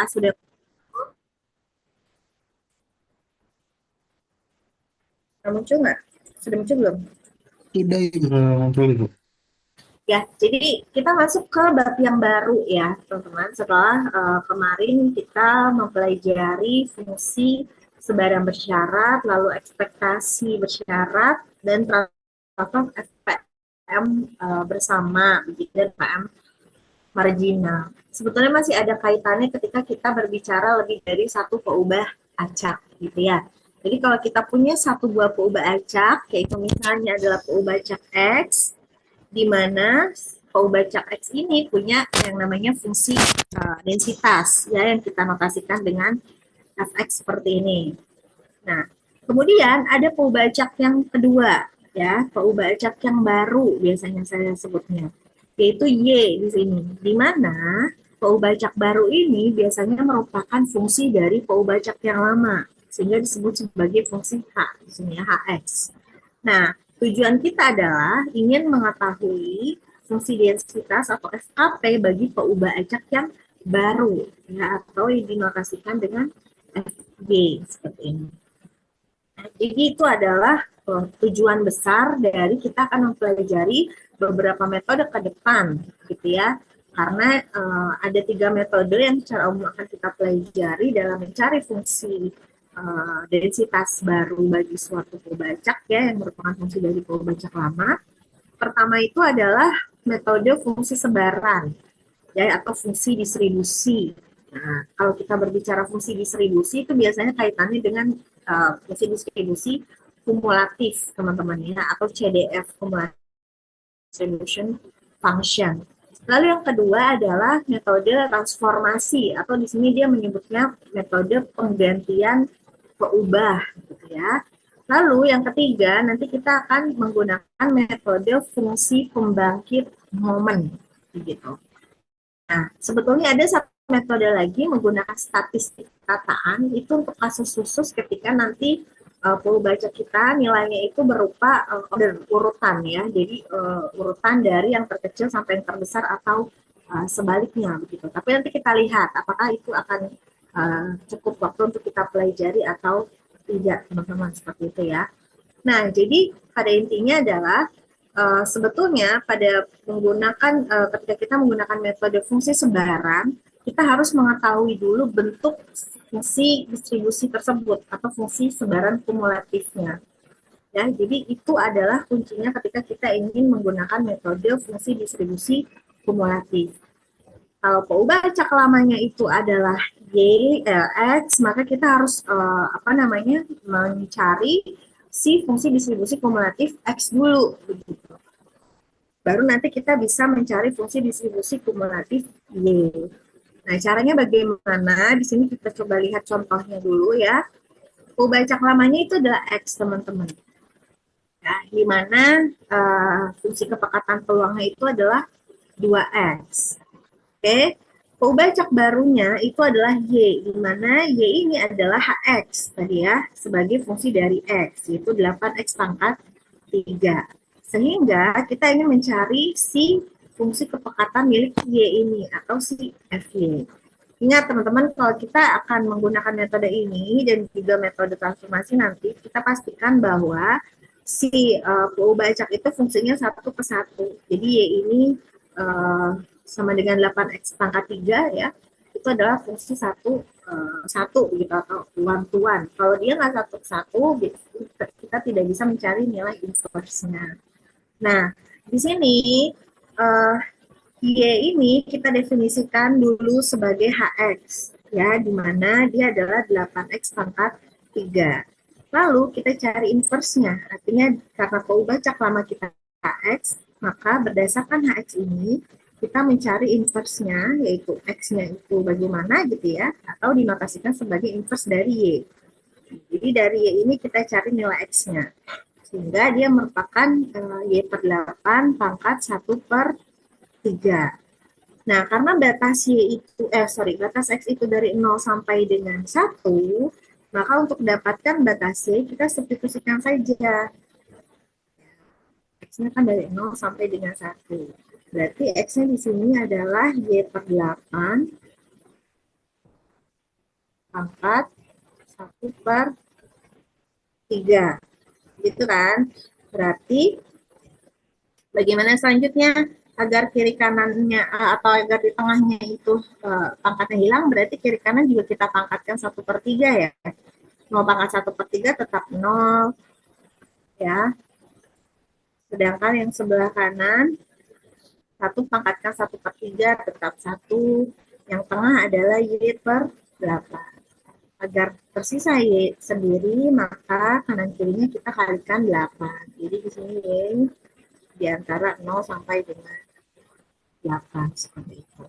Apakah sudah muncul nggak? Sudah muncul belum? Sudah Ibu, ngobrol Ibu. Ya, jadi kita masuk ke bab yang baru ya, teman-teman. Setelah kemarin kita mempelajari fungsi sebaran bersyarat, lalu ekspektasi bersyarat, dan transfer FPM bersama, begitu, dan PM marginal. Sebetulnya masih ada kaitannya ketika kita berbicara lebih dari satu peubah acak, gitu ya. Jadi kalau kita punya satu buah peubah acak, yaitu misalnya adalah peubah acak X, di mana Bacak X ini punya yang namanya fungsi densitas ya yang kita notasikan dengan fx seperti ini. Nah, kemudian ada Bacak yang kedua ya, Bacak yang baru biasanya saya sebutnya, yaitu Y di sini. Di mana Bacak baru ini biasanya merupakan fungsi dari Bacak yang lama sehingga disebut sebagai fungsi H, di sini ya, Hx. Nah, tujuan kita adalah ingin mengetahui fungsi densitas atau FKP bagi peubah acak yang baru, ya, atau yang dinotasikan dengan FG seperti ini. Nah, jadi itu adalah tujuan besar dari kita akan mempelajari beberapa metode ke depan, gitu ya. Karena ada 3 metode yang secara umum akan kita pelajari dalam mencari fungsi densitas baru bagi suatu pembacak ya, yang merupakan fungsi dari pembacak lama. Pertama itu adalah metode fungsi sebaran ya, atau fungsi distribusi. Nah, kalau kita berbicara fungsi distribusi itu biasanya kaitannya dengan fungsi distribusi kumulatif, teman-teman ya, atau CDF, cumulative distribution function. Lalu yang kedua adalah metode transformasi, atau di sini dia menyebutnya metode penggantian peubah, gitu ya. Lalu yang ketiga nanti kita akan menggunakan metode fungsi pembangkit momen, gitu. Nah, sebetulnya ada satu metode lagi menggunakan statistik kataan itu untuk kasus khusus ketika nanti baca kita nilainya itu berupa order urutan ya. Jadi urutan dari yang terkecil sampai yang terbesar atau sebaliknya begitu. Tapi nanti kita lihat apakah itu akan cukup waktu untuk kita pelajari atau tidak, teman-teman, seperti itu ya. Nah, jadi pada intinya adalah sebetulnya pada menggunakan ketika kita menggunakan metode fungsi sebaran, kita harus mengetahui dulu bentuk fungsi distribusi tersebut atau fungsi sebaran kumulatifnya. Ya, jadi itu adalah kuncinya ketika kita ingin menggunakan metode fungsi distribusi kumulatif. Kalau peubah acak lamanya itu adalah X, maka kita harus mencari si fungsi distribusi kumulatif X dulu begitu. Baru nanti kita bisa mencari fungsi distribusi kumulatif Y. Nah, caranya bagaimana? Di sini kita coba lihat contohnya dulu ya. Peubah acak lamanya itu adalah X, teman-teman. Ya, di mana fungsi kepekatan peluangnya itu adalah 2X. Oke, peubah barunya itu adalah Y, di mana Y ini adalah HX tadi ya, sebagai fungsi dari X, yaitu 8X pangkat 3. Sehingga kita ingin mencari si fungsi kepekatan milik Y ini, atau si FY. Ingat teman-teman, kalau kita akan menggunakan metode ini dan juga metode transformasi nanti, kita pastikan bahwa si peubah acak itu fungsinya satu ke satu. Jadi Y ini sama dengan 8x pangkat 3 ya, itu adalah fungsi satu gitu, atau one-to-one. Kalau dia nggak satu ke satu, kita tidak bisa mencari nilai inverse-nya. Nah, di sini uh, Y ini kita definisikan dulu sebagai HX ya, di mana dia adalah 8x pangkat 3. Lalu kita cari inverse-nya, artinya karena peubah cak lama kita HX, maka berdasarkan HX ini kita mencari inverse-nya, yaitu X-nya itu bagaimana gitu ya, atau dinotasikan sebagai inverse dari Y. Jadi dari Y ini kita cari nilai X-nya. Sehingga dia merupakan Y per 8 pangkat 1/3. Nah, karena batas X itu dari 0 sampai dengan 1, maka untuk dapatkan batas Y kita substitusikan saja. X-nya kan dari 0 sampai dengan 1. Berarti X-nya di sini adalah Y per 8 pangkat 1/3. Gitu kan? Berarti bagaimana selanjutnya agar kiri kanannya atau agar di tengahnya itu pangkatnya hilang, berarti kiri kanan juga kita pangkatkan 1/3 ya. 0 pangkat 1/3 tetap 0 ya. Sedangkan yang sebelah kanan 1 pangkatkan 1/3 tetap 1. Yang tengah adalah Y/8. Agar tersisa Y sendiri, maka kanan kirinya kita kalikan 8. Jadi di sini Y di antara 0 sampai dengan 8 seperti itu.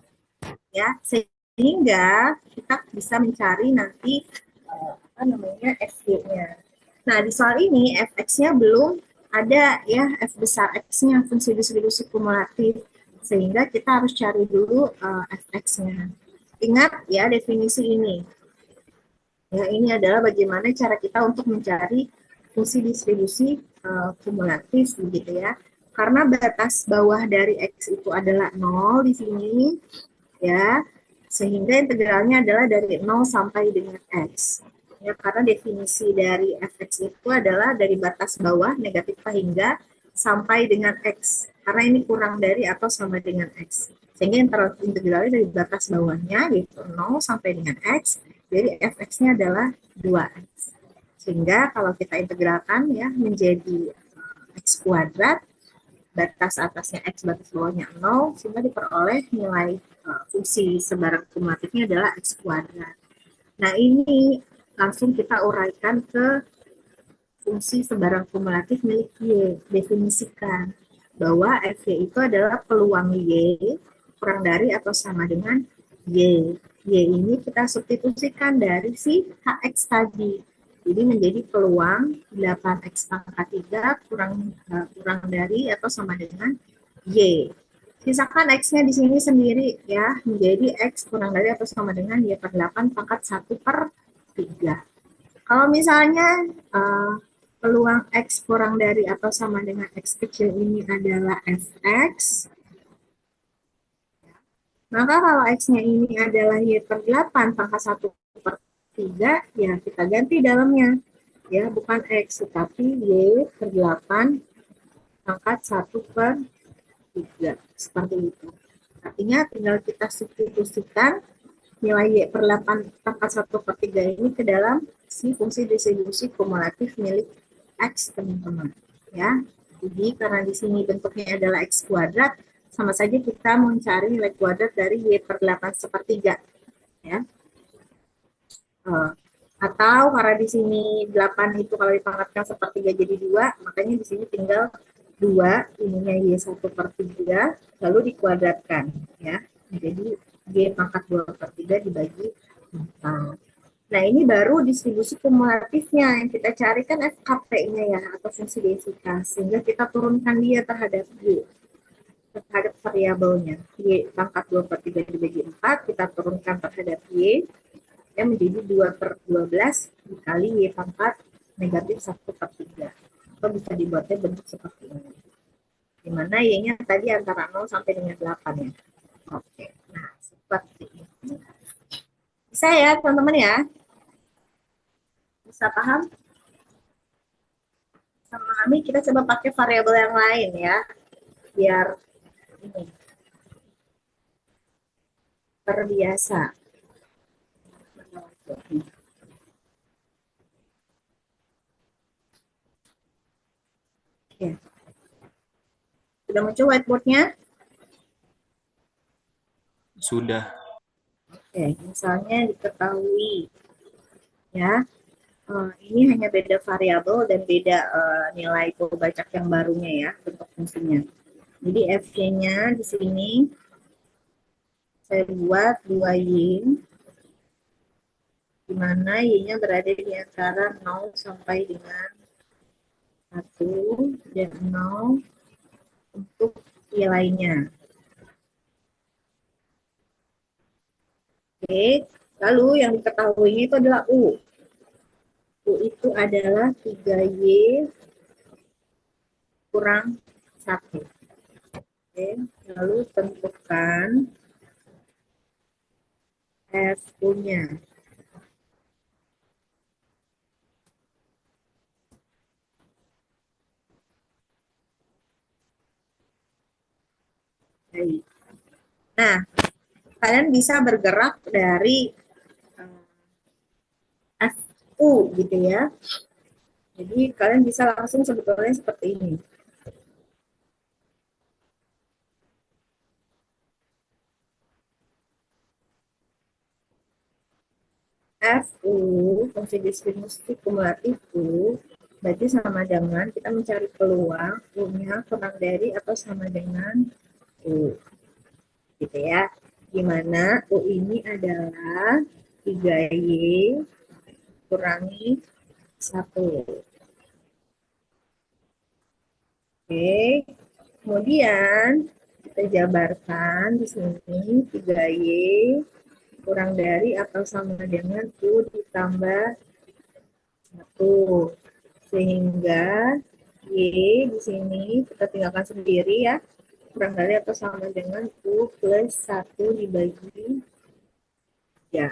Ya, sehingga kita bisa mencari nanti apa namanya FY-nya. Nah, di soal ini fx-nya belum ada ya, f besar x-nya fungsi distribusi kumulatif, sehingga kita harus cari dulu fx-nya. Ingat ya definisi ini. Ya, ini adalah bagaimana cara kita untuk mencari fungsi distribusi kumulatif begitu ya. Karena batas bawah dari x itu adalah 0 di sini ya. Sehingga integralnya adalah dari 0 sampai dengan x. Ya, karena definisi dari fx itu adalah dari batas bawah negatif hingga sampai dengan x. Karena ini kurang dari atau sama dengan x. Sehingga integralnya dari batas bawahnya yaitu 0 sampai dengan x. Jadi fx-nya adalah 2x. Sehingga kalau kita integralkan ya menjadi x kuadrat, batas atasnya x, batas bawahnya 0, sehingga diperoleh nilai fungsi sebarang kumulatifnya adalah x kuadrat. Nah, ini langsung kita uraikan ke fungsi sebarang kumulatif milik Y. Definisikan bahwa FY itu adalah peluang Y kurang dari atau sama dengan Y. Y ini kita substitusikan dari si HX tadi. Jadi menjadi peluang 8X pangkat 3 kurang dari atau sama dengan Y. Sisakan X-nya di sini sendiri ya, menjadi X kurang dari atau sama dengan Y/8 pangkat 1/3. Kalau misalnya peluang X kurang dari atau sama dengan X kecil ini adalah Fx, maka kalau X-nya ini adalah Y/8 pangkat 1/3, ya kita ganti dalamnya. Ya, bukan X, tetapi Y/8 pangkat 1/3. Seperti itu. Artinya tinggal kita substitusikan nilai Y/8 pangkat 1/3 ini ke dalam si fungsi distribusi kumulatif milik X, teman-teman. Ya, jadi karena di sini bentuknya adalah X kuadrat, sama saja kita mencari nilai kuadrat dari Y/8/3. Ya. Atau karena di sini 8 itu kalau dipangkatkan 1/3 jadi 2, makanya di sini tinggal 2, ininya Y1/3, lalu dikuadratkan. Ya. Jadi Y pangkat 2/3 dibagi 4. Nah, ini baru distribusi kumulatifnya. Yang kita cari kan FKP-nya ya, atau fungsi densitas. Sehingga kita turunkan dia terhadap Y, terhadap variabelnya. Y pangkat 2/3 dibagi 4, kita turunkan terhadap Y, yang menjadi 2/12 dikali Y pangkat negatif 1/3. Atau bisa dibuatnya bentuk seperti ini. Dimana Y-nya tadi antara 0 sampai dengan 8 ya. Oke, nah seperti ini. Bisa ya teman-teman ya? Bisa paham? Bisa memahami, kita coba pakai variabel yang lain ya. Biar ini terbiasa. Oke. Sudah muncul whiteboard-nya? Sudah. Oke, misalnya diketahui ya, ini hanya beda variabel dan beda nilai pembacak yang barunya ya, bentuk fungsinya. Jadi F-nya di sini saya buat 2Y, di mana Y-nya berada di antara 0 sampai dengan 1 dan 0 untuk Y lainnya. Oke, lalu yang diketahuinya itu adalah U. U itu adalah 3Y kurang 1. Oke, lalu tentukan FU-nya. Baik. Nah, kalian bisa bergerak dari FU gitu ya. Jadi kalian bisa langsung sebetulnya seperti ini. FU, fungsi distribusi kumulatif U, berarti sama dengan kita mencari peluang U-nya kurang dari atau sama dengan U. Gitu ya. Dimana U ini adalah 3Y kurangi 1. Oke, kemudian kita jabarkan di sini 3Y kurang dari atau sama dengan U ditambah 1. Sehingga Y di sini kita tinggalkan sendiri ya. Kurang dari atau sama dengan U plus 1 dibagi 3.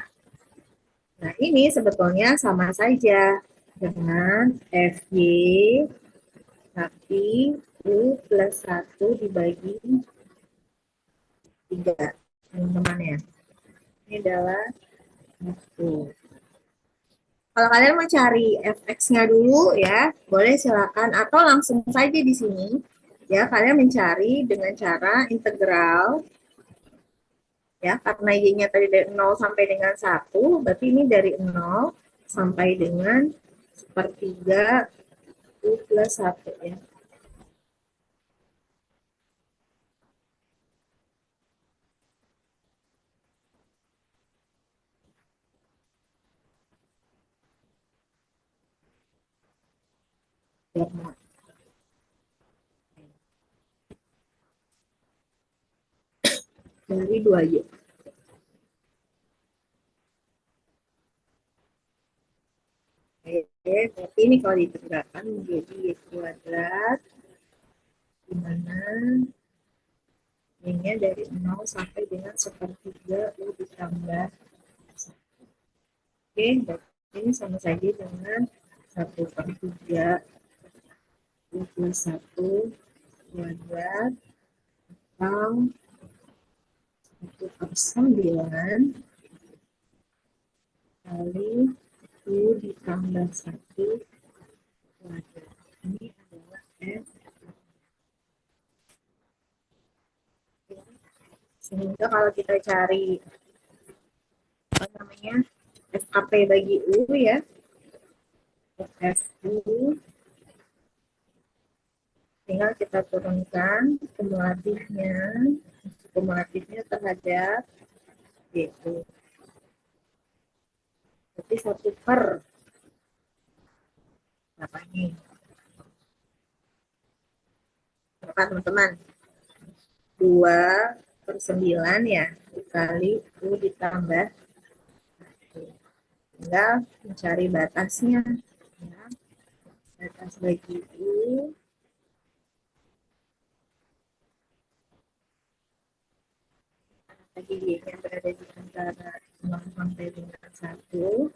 Nah, ini sebetulnya sama saja dengan FY tapi U plus 1 dibagi 3, teman-teman ya. Ini adalah 1. Kalau kalian mau cari fx-nya dulu ya, boleh silakan atau langsung saja di sini ya kalian mencari dengan cara integral ya karena y-nya tadi dari 0 sampai dengan 1, berarti ini dari 0 sampai dengan sepertiga U plus 1 ya. Dari 2Y. Oke, berarti ini kalau ditegaskan menjadi Y kuadrat, di mana Y-nya dari 0 sampai dengan sepertiga U ditambah 1. Oke, berarti ini sama saja dengan 1/3 U plus 1 kuadrat atau 1/9 kali U ditambah 1 kuadrat. Ini adalah F. Sehingga kalau kita cari apa namanya FKP bagi U ya, FU tinggal kita turunkan kumulatifnya terhadap yaitu berarti 1/, berapa ini berapa teman-teman, 2/9 ya dikali U ditambah 1. Tinggal mencari batasnya ya. Batas bagi U bagi Y yang berada di antara 0 sampai dengan 1.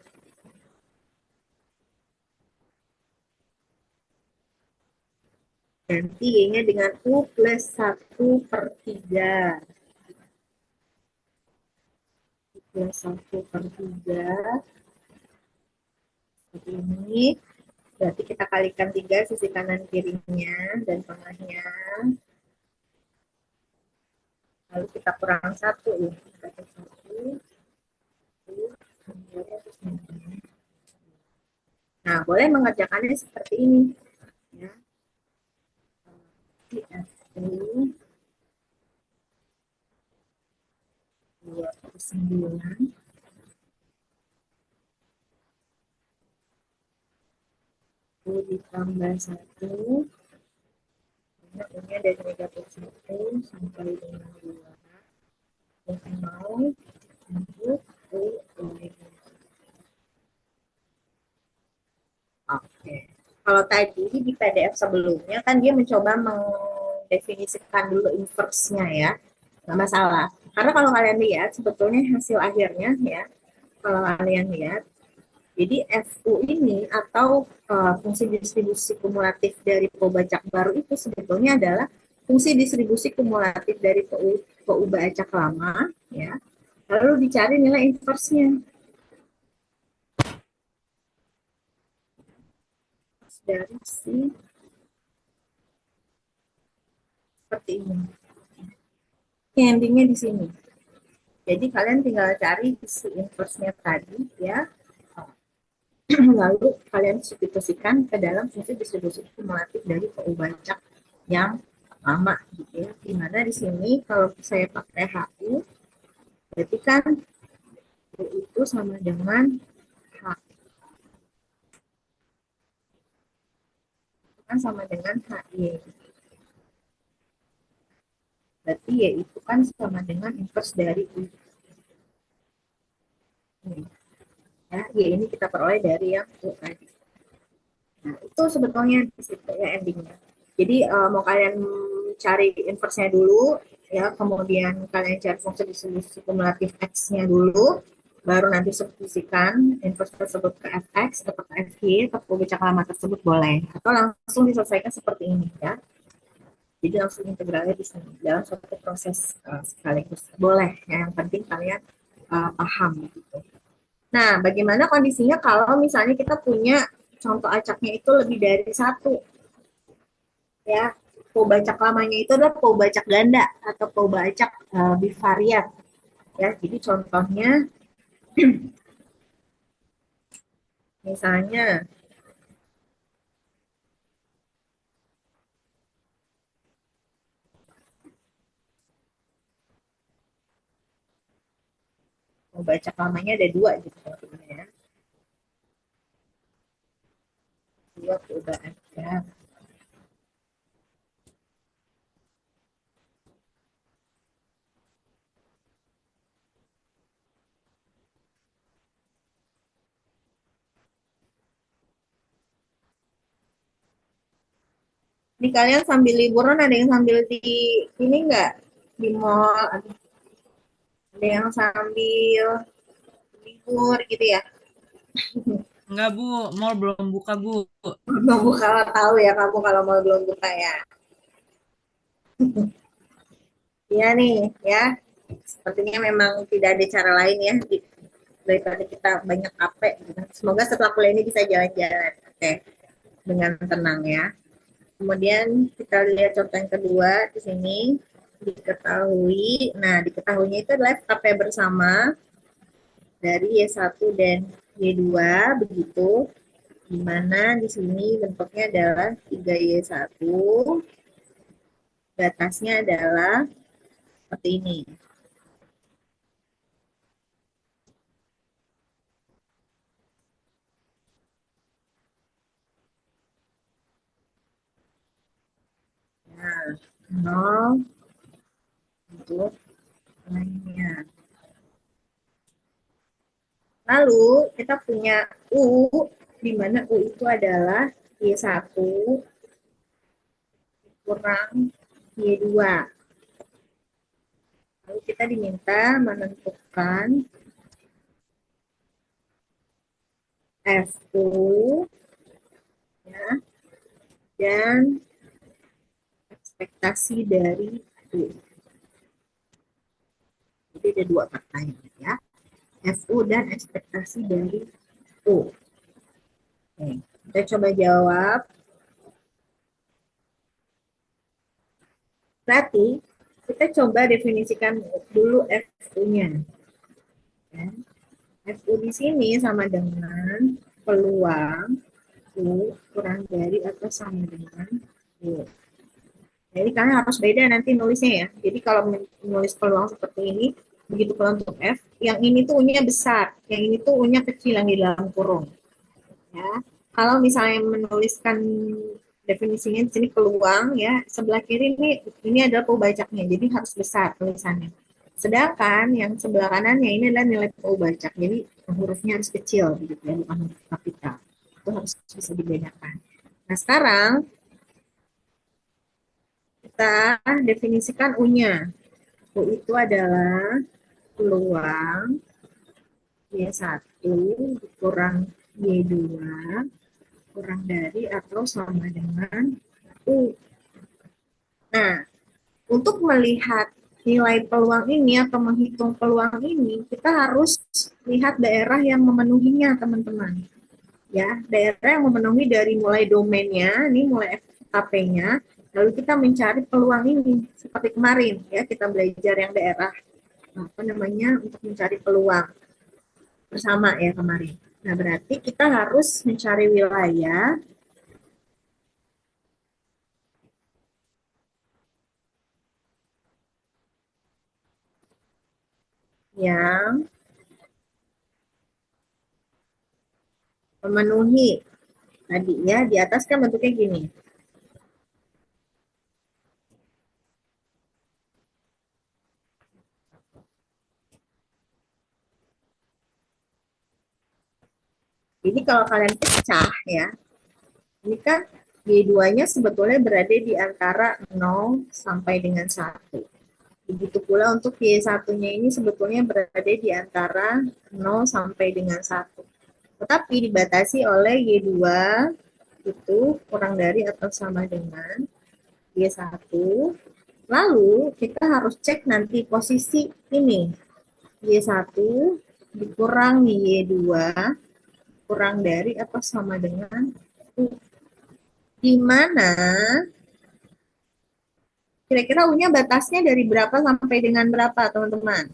Ganti Y-nya dengan U plus 1/3. U plus 1/3. Seperti ini. Berarti kita kalikan 3 sisi kanan kirinya dan tengahnya. Lalu kita kurang 1 ya. Kita 1. Nah, boleh mengerjakannya seperti ini. Ya. F2 2/9 U ditambah 1 U-nya dari 31 sampai dengan 2 dan 0 untuk U. Oke. Kalau tadi di PDF sebelumnya kan dia mencoba mendefinisikan dulu inverse-nya ya. Nggak masalah. Karena kalau kalian lihat sebetulnya hasil akhirnya ya, kalau kalian lihat, jadi FU ini atau fungsi distribusi kumulatif dari Pobajak baru itu sebetulnya adalah fungsi distribusi kumulatif dari PU acak lama, ya. Lalu dicari nilai inversnya dari si seperti ini. Endingnya di sini. Jadi kalian tinggal cari si inverse-nya tadi, ya. Lalu kalian substitusikan ke dalam fungsi distribusi kumulatif dari PU acak yang lama, gitu ya. Dimana di sini kalau saya pakai HU, berarti kan U itu sama dengan H, kan sama dengan HY. Berarti Y itu kan sama dengan inverse dari U. Ya, Y ini kita peroleh dari yang U tadi. Nah, itu sebetulnya di situ ya endingnya. Jadi mau kalian cari inverse-nya dulu, ya, kemudian kalian cari fungsi distribusi kumulatif X-nya dulu, baru nanti substitusikan inverse tersebut ke Fx atau ke Fy atau ke lama tersebut boleh. Atau langsung diselesaikan seperti ini, ya. Jadi langsung integralnya di sini dalam suatu proses sekaligus. Boleh, ya, yang penting kalian paham gitu. Nah, bagaimana kondisinya kalau misalnya kita punya contoh acaknya itu lebih dari satu, ya. Pobacak lamanya itu adalah pobacak ganda atau pobacak bivariat, ya. Jadi contohnya misalnya pobacak lamanya ada dua gitu ya. Dua pobacak. Ini kalian sambil liburan ada yang sambil di ini enggak di mall, ada yang sambil libur gitu ya. Enggak, Bu. Mall belum buka, Bu. Belum buka, tahu ya kamu kalau mau belum buka ya. Iya nih ya. Sepertinya memang tidak ada cara lain ya daripada kita banyak HP gitu. Semoga setelah kuliah ini bisa jalan-jalan. Oke, dengan tenang ya. Kemudian kita lihat contoh yang kedua di sini diketahui. Nah, diketahuinya itu adalah HP bersama dari Y1 dan Y2 begitu. Di mana di sini bentuknya adalah 3Y1, batasnya adalah seperti ini. Nah, 0 untuk lainnya. Lalu kita punya U, di mana U itu adalah Y1 kurang Y2. Lalu kita diminta menentukan FU, ya, dan ekspektasi dari U. Jadi ada dua pertanyaan ya. FU dan ekspektasi dari U. Oke, kita coba jawab. Berarti kita coba definisikan dulu FU-nya. Ya. FU di sini sama dengan peluang U kurang dari atau sama dengan U. Jadi kalian harus beda nanti nulisnya ya. Jadi kalau menulis peluang seperti ini, begitu pula untuk F, yang ini tuh U-nya besar, yang ini tuh U-nya kecil yang di dalam kurung. Ya. Kalau misalnya menuliskan definisinya di sini peluang ya, sebelah kiri ini adalah pembacaknya, jadi harus besar tulisannya. Sedangkan yang sebelah kanannya ini adalah nilai pembacak, jadi hurufnya harus kecil gitu ya, bukan huruf kapital. Itu harus bisa dibedakan. Nah, sekarang kita definisikan U-nya. U itu adalah peluang Y1 kurang Y2 kurang dari atau sama dengan U. Nah, Untuk melihat nilai peluang ini atau menghitung peluang ini, kita harus lihat daerah yang memenuhinya, teman-teman. Ya, daerah yang memenuhi dari mulai domainnya, ini mulai FKP-nya, lalu kita mencari peluang ini seperti kemarin ya, kita belajar yang daerah apa namanya untuk mencari peluang bersama ya kemarin. Nah, berarti kita harus mencari wilayah yang memenuhi tadi ya, di atas kan bentuknya gini. Jadi kalau kalian pecah ya, ini kan Y2-nya sebetulnya berada di antara 0 sampai dengan 1. Begitu pula untuk Y1-nya ini sebetulnya berada di antara 0 sampai dengan 1. Tetapi dibatasi oleh Y2 itu kurang dari atau sama dengan Y1. Lalu kita harus cek nanti posisi ini. Y1 dikurang Y2 kurang dari atau sama dengan U. Di mana kira-kira U-nya batasnya dari berapa sampai dengan berapa, teman-teman?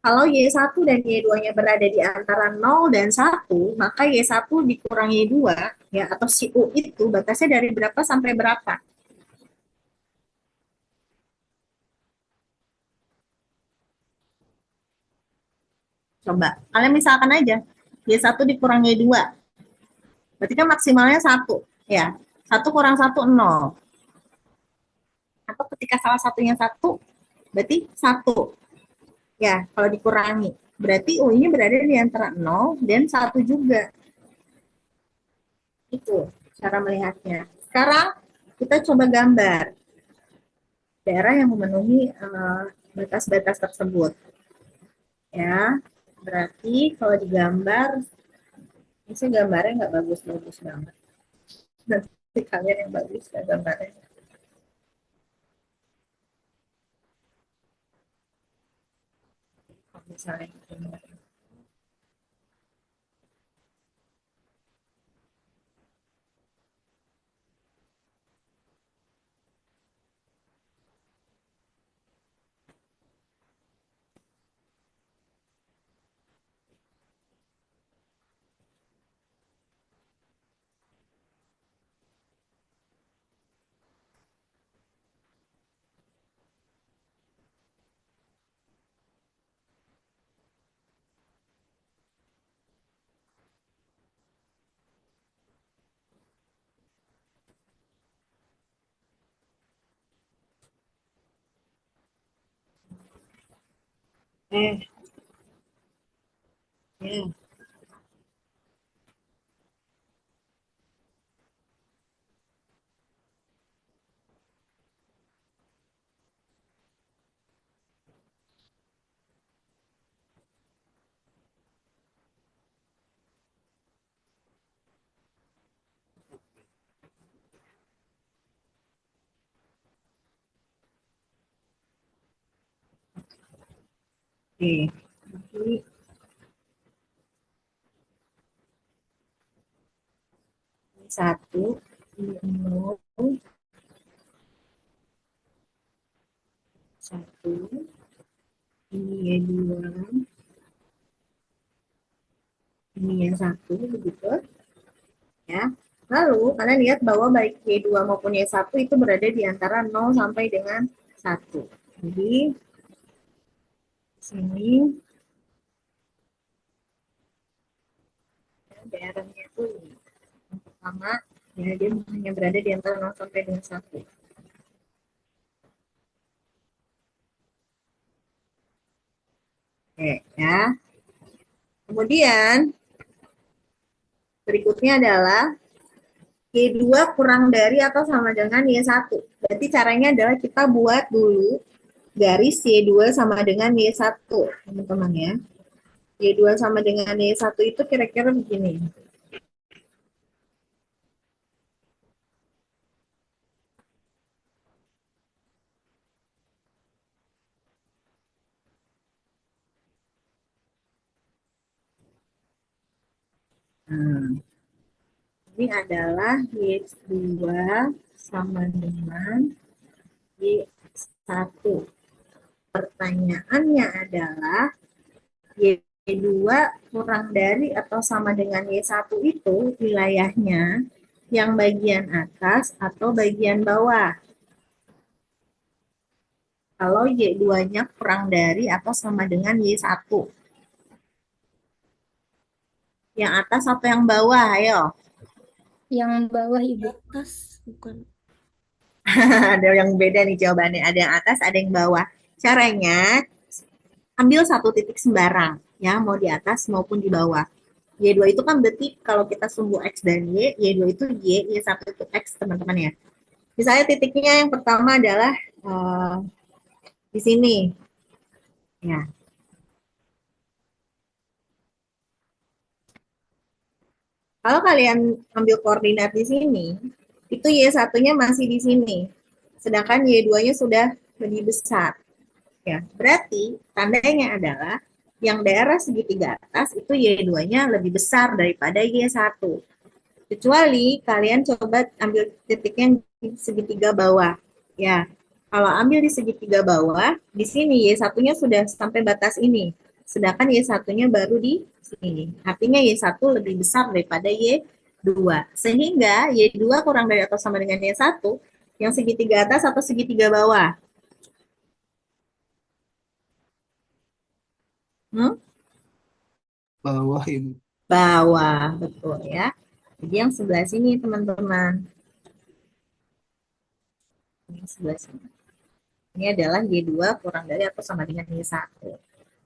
Kalau Y1 dan Y2-nya berada di antara 0 dan 1, maka Y1 dikurang Y2, ya, atau si U itu batasnya dari berapa sampai berapa? Coba, kalian misalkan aja, Y1 dikurang Y2, berarti kan maksimalnya 1, ya. 1 kurang 1, 0. Atau ketika salah satunya 1, berarti 1. Ya, kalau dikurangi. Berarti U-nya berada di antara 0 dan 1 juga. Itu cara melihatnya. Sekarang kita coba gambar daerah yang memenuhi batas-batas tersebut. Ya, berarti kalau digambar, ini gambarnya nggak bagus-bagus banget. Nanti kalian yang bagus ya gambarnya. Misalnya ya. Oke. Jadi, ini 1, ini 0, 1, ini Y2, ini Y1, begitu. Ya. Lalu kalian lihat bahwa baik Y2 maupun Y1 itu berada di antara 0 sampai dengan 1. Jadi di sini daerahnya itu yang pertama ya, dia hanya berada di antara 0 sampai dengan 1. Oke, ya. Kemudian berikutnya adalah Y2 kurang dari atau sama dengan Y1. Berarti caranya adalah kita buat dulu garis Y2 sama dengan Y1, teman-teman ya. Y2 sama dengan Y1 itu kira-kira begini. Nah, ini adalah Y2 sama dengan Y1. Pertanyaannya adalah Y2 kurang dari atau sama dengan Y1 itu wilayahnya yang bagian atas atau bagian bawah. Kalau Y2-nya kurang dari atau sama dengan Y1. Yang atas atau yang bawah, ayo. Yang bawah, Ibu. Atas bukan. Ada yang beda nih jawabannya. Ada yang atas, ada yang bawah. Caranya, ambil satu titik sembarang. Ya, mau di atas maupun di bawah. Y2 itu kan berarti kalau kita sumbu X dan Y, Y2 itu Y, Y1 itu X, teman-teman ya. Misalnya titiknya yang pertama adalah di sini. Ya. Kalau kalian ambil koordinat di sini, itu Y1-nya masih di sini. Sedangkan Y2-nya sudah lebih besar. Ya, berarti tandanya adalah yang daerah segitiga atas itu Y2-nya lebih besar daripada Y1. Kecuali kalian coba ambil titiknya di segitiga bawah. Ya, kalau ambil di segitiga bawah, di sini Y1-nya sudah sampai batas ini. Sedangkan Y1-nya baru di sini. Artinya Y1 lebih besar daripada Y2. Sehingga Y2 kurang dari atau sama dengan Y1, yang segitiga atas atau segitiga bawah? Bawah Ibu. Bawah, betul ya. Jadi yang sebelah sini teman-teman. Ini sebelah sini. Ini adalah Y2 kurang dari atau sama dengan Y1.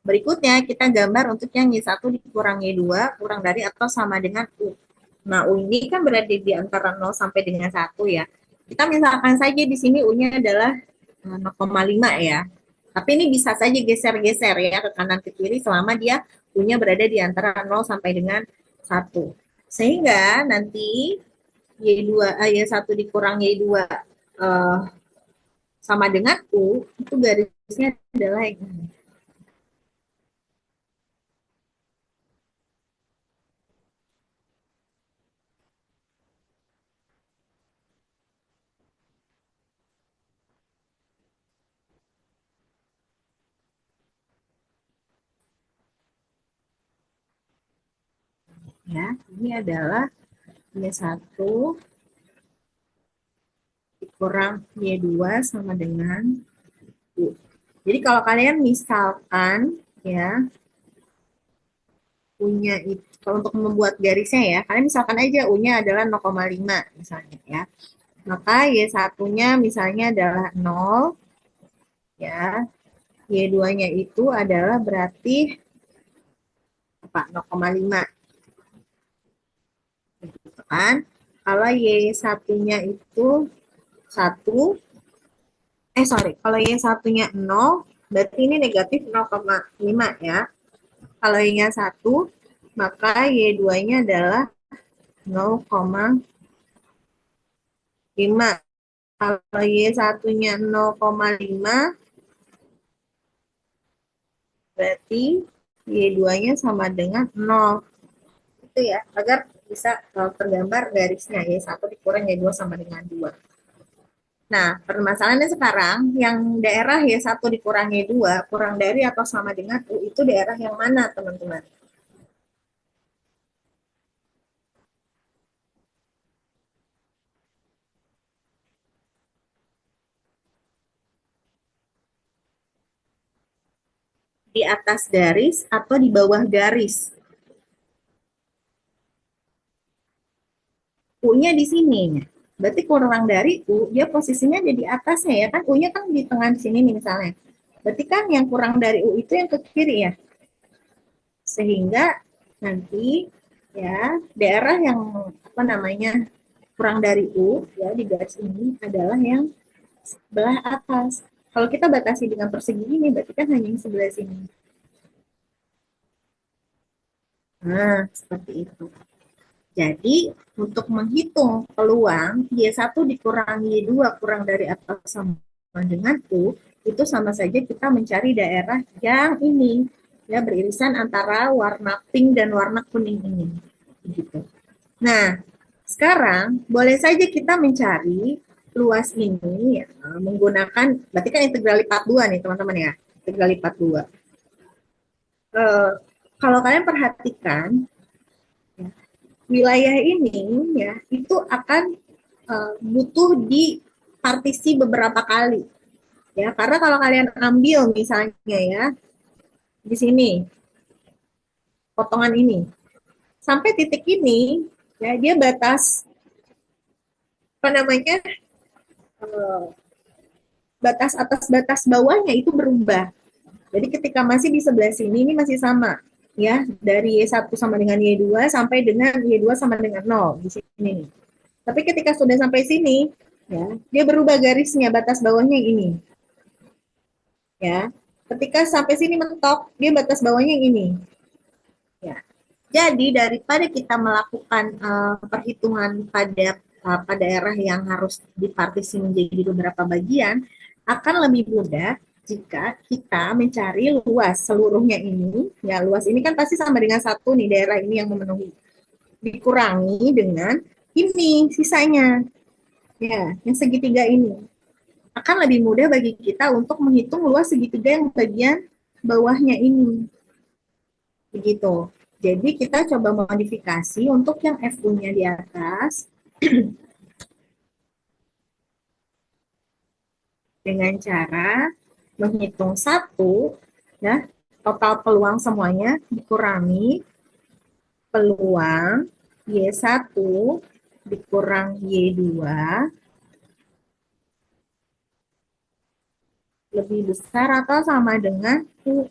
Berikutnya kita gambar untuk yang Y1 dikurang Y2 kurang dari atau sama dengan U. Nah, U ini kan berada di antara 0 sampai dengan 1 ya. Kita misalkan saja di sini U-nya adalah 0,5 ya. Tapi ini bisa saja geser-geser ya ke kanan ke kiri selama dia U-nya berada di antara 0 sampai dengan 1. Sehingga nanti Y1 dikurang Y2 sama dengan U, itu garisnya adalah yang ini. Ya, ini adalah Y1 dikurang Y2 sama dengan U. Jadi kalau kalian misalkan ya U-nya itu kalau untuk membuat garisnya ya, kalian misalkan aja U-nya adalah 0,5 misalnya ya. Maka Y1-nya misalnya adalah 0 ya. Y2-nya itu adalah berarti apa? 0,5. Gitu kan? Kalau Y1-nya itu 1, kalau Y1-nya 0, berarti ini negatif 0,5 ya. Kalau Y-nya 1, maka Y2-nya adalah 0,5. Kalau Y1-nya 0,5, berarti Y2-nya sama dengan 0. Itu ya, agar bisa tergambar garisnya Y1 dikurang Y2 sama dengan 2. Nah, permasalahannya sekarang, yang daerah Y1 dikurang Y2 kurang dari atau sama dengan U, itu daerah yang mana, teman-teman? Di atas garis atau di bawah garis? U-nya di sini. Berarti kurang dari U, dia posisinya ada di atasnya ya kan? U-nya kan di tengah di sini nih misalnya. Berarti kan yang kurang dari U itu yang ke kiri ya. Sehingga nanti ya daerah yang apa namanya kurang dari U ya di garis ini adalah yang sebelah atas. Kalau kita batasi dengan persegi ini berarti kan hanya yang sebelah sini. Nah, seperti itu. Jadi, untuk menghitung peluang Y1 dikurangi Y2 kurang dari atau sama dengan U, itu sama saja kita mencari daerah yang ini, ya beririsan antara warna pink dan warna kuning ini. Gitu. Nah, sekarang boleh saja kita mencari luas ini ya, menggunakan, berarti kan integral lipat 2 nih teman-teman ya, integral lipat 2. Kalau kalian perhatikan, ya, wilayah ini ya itu akan butuh dipartisi beberapa kali. Ya, karena kalau kalian ambil misalnya ya, di sini, potongan ini, sampai titik ini, ya dia batas, apa namanya, batas atas batas bawahnya itu berubah. Jadi ketika masih di sebelah sini, ini masih sama. Ya, dari Y1 sama dengan Y2 sampai dengan Y2 sama dengan 0 di sini. Tapi ketika sudah sampai sini, ya, dia berubah garisnya, batas bawahnya ini. Ya, ketika sampai sini mentok, dia batas bawahnya ini. Ya. Jadi daripada kita melakukan perhitungan pada daerah yang harus dipartisi menjadi beberapa bagian, akan lebih mudah jika kita mencari luas seluruhnya ini. Ya, luas ini kan pasti sama dengan 1 nih, daerah ini yang memenuhi. Dikurangi dengan ini sisanya. Ya, yang segitiga ini. Akan lebih mudah bagi kita untuk menghitung luas segitiga yang bagian bawahnya ini. Begitu. Jadi kita coba modifikasi untuk yang FU-nya di atas dengan cara menghitung 1, ya, total peluang semuanya dikurangi peluang Y1 dikurang Y2 lebih besar atau sama dengan U.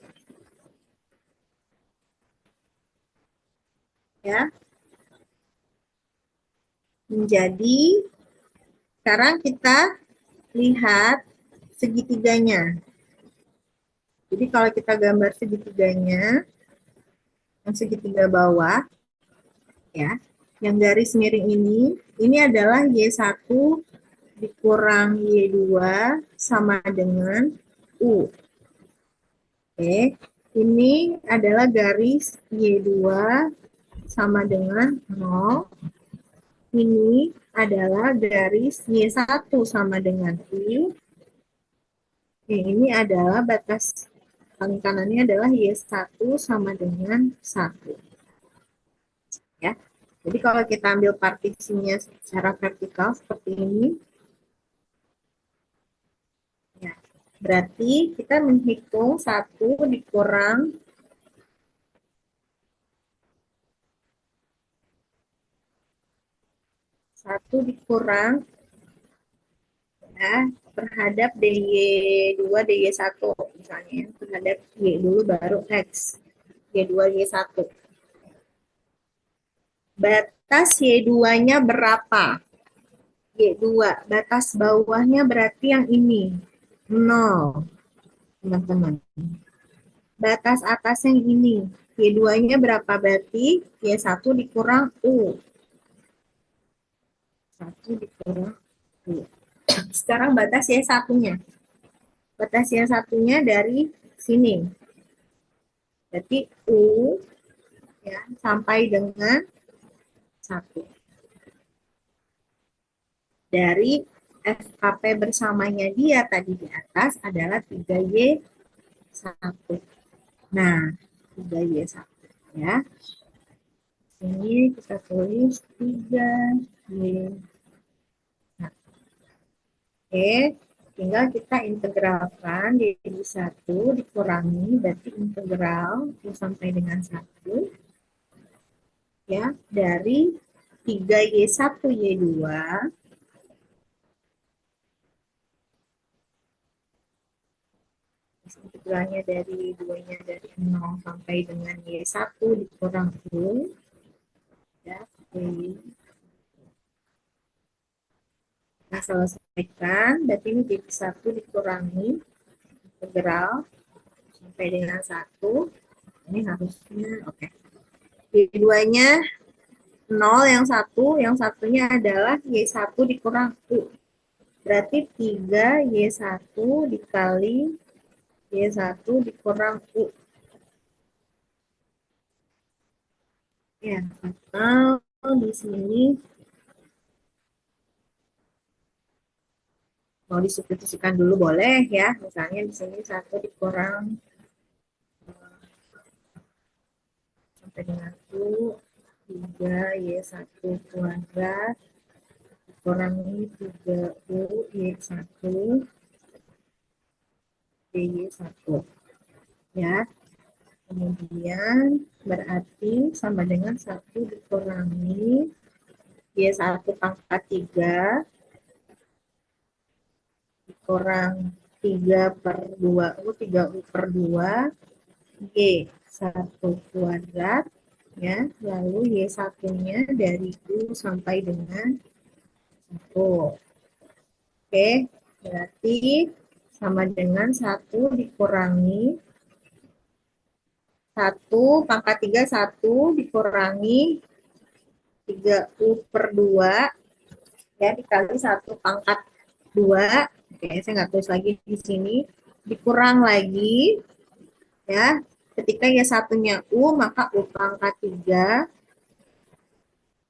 Ya. Menjadi, sekarang kita lihat segitiganya. Jadi kalau kita gambar segitiganya, yang segitiga bawah, ya, yang garis miring ini adalah Y1 dikurang Y2 sama dengan U. Oke, ini adalah garis Y2 sama dengan 0. Ini adalah garis Y1 sama dengan U. Ini adalah batas paling kanannya adalah Y1 sama dengan 1. Ya. Jadi kalau kita ambil partisinya secara vertikal seperti ini, ya, berarti kita menghitung 1 dikurang ya, terhadap DY2, DY1 misalnya, terhadap Y dulu baru X, Y2, Y1. Batas Y2-nya berapa? Y2, batas bawahnya berarti yang ini, 0, teman-teman. Batas atasnya yang ini, Y2-nya berapa? Berarti Y1 dikurang U. 1 dikurang U. Sekarang batas Y1-nya. Batas Y1-nya dari sini. Berarti U ya, sampai dengan 1. Dari FKP bersamanya dia tadi di atas adalah 3Y1. Nah, 3Y1 ya. Ini kita tulis 3Y1. Oke, tinggal kita integralkan jadi 1 dikurangi, berarti integral sampai dengan 1 ya, dari 3Y1 Y2 integralnya dari 2-nya dari 0 sampai dengan Y1 dikurang U ya, nah selesaikan, berarti ini jadi 1 dikurangi integral sampai dengan 1, ini harusnya oke. Y2-nya 0, yang satunya adalah Y1 dikurang U. Berarti 3Y1 dikali Y1 dikurang U. Ya, atau di sini mau disubstitusikan dulu boleh ya. Misalnya di sini 1 dikurang sampai dengan U 3Y1 kuadrat dikurangi 3UY1 DY1 ya. Kemudian berarti sama dengan 1 dikurangi Y1 pangkat 3 dikurang 3 per 2 U 3U per 2 Y1 kuadrat ya, lalu Y1-nya dari U sampai dengan 1. Oke, berarti sama dengan 1 dikurangi 1 pangkat 3 1 dikurangi 3U per 2 ya, dikali 1 pangkat 2. Oke, saya nggak tulis lagi di sini. Dikurang lagi ya. Ketika ya satunya U, maka U pangkat 3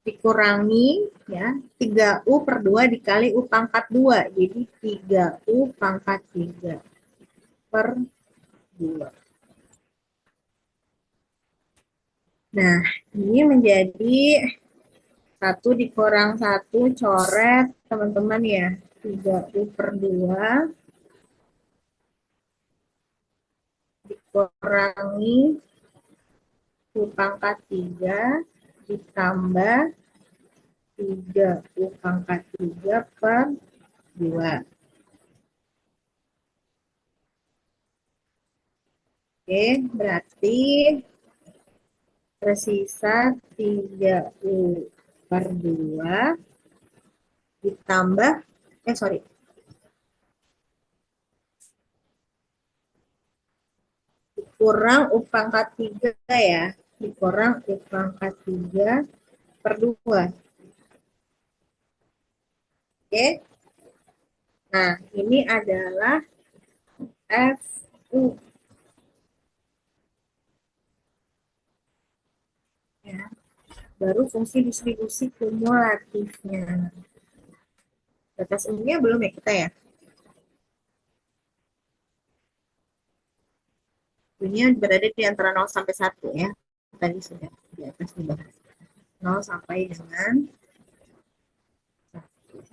dikurangi ya 3U per 2 dikali U pangkat 2. Jadi 3U pangkat 3 per 2. Nah, ini menjadi 1 dikurang 1 coret teman-teman ya. 3U per 2 dikurangi U pangkat 3 ditambah 3U pangkat 3 per 2. Oke, berarti tersisa 3U per 2 ditambah, dikurang U pangkat 3 ya. Dikurang U pangkat 3 per 2. Oke. Nah, ini adalah FU. Ya. Baru fungsi distribusi kumulatifnya. Batas umumnya belum ya kita ya? Ini berada di antara 0 sampai 1 ya. Tadi sudah di atas dibahas. 0 sampai dengan 1.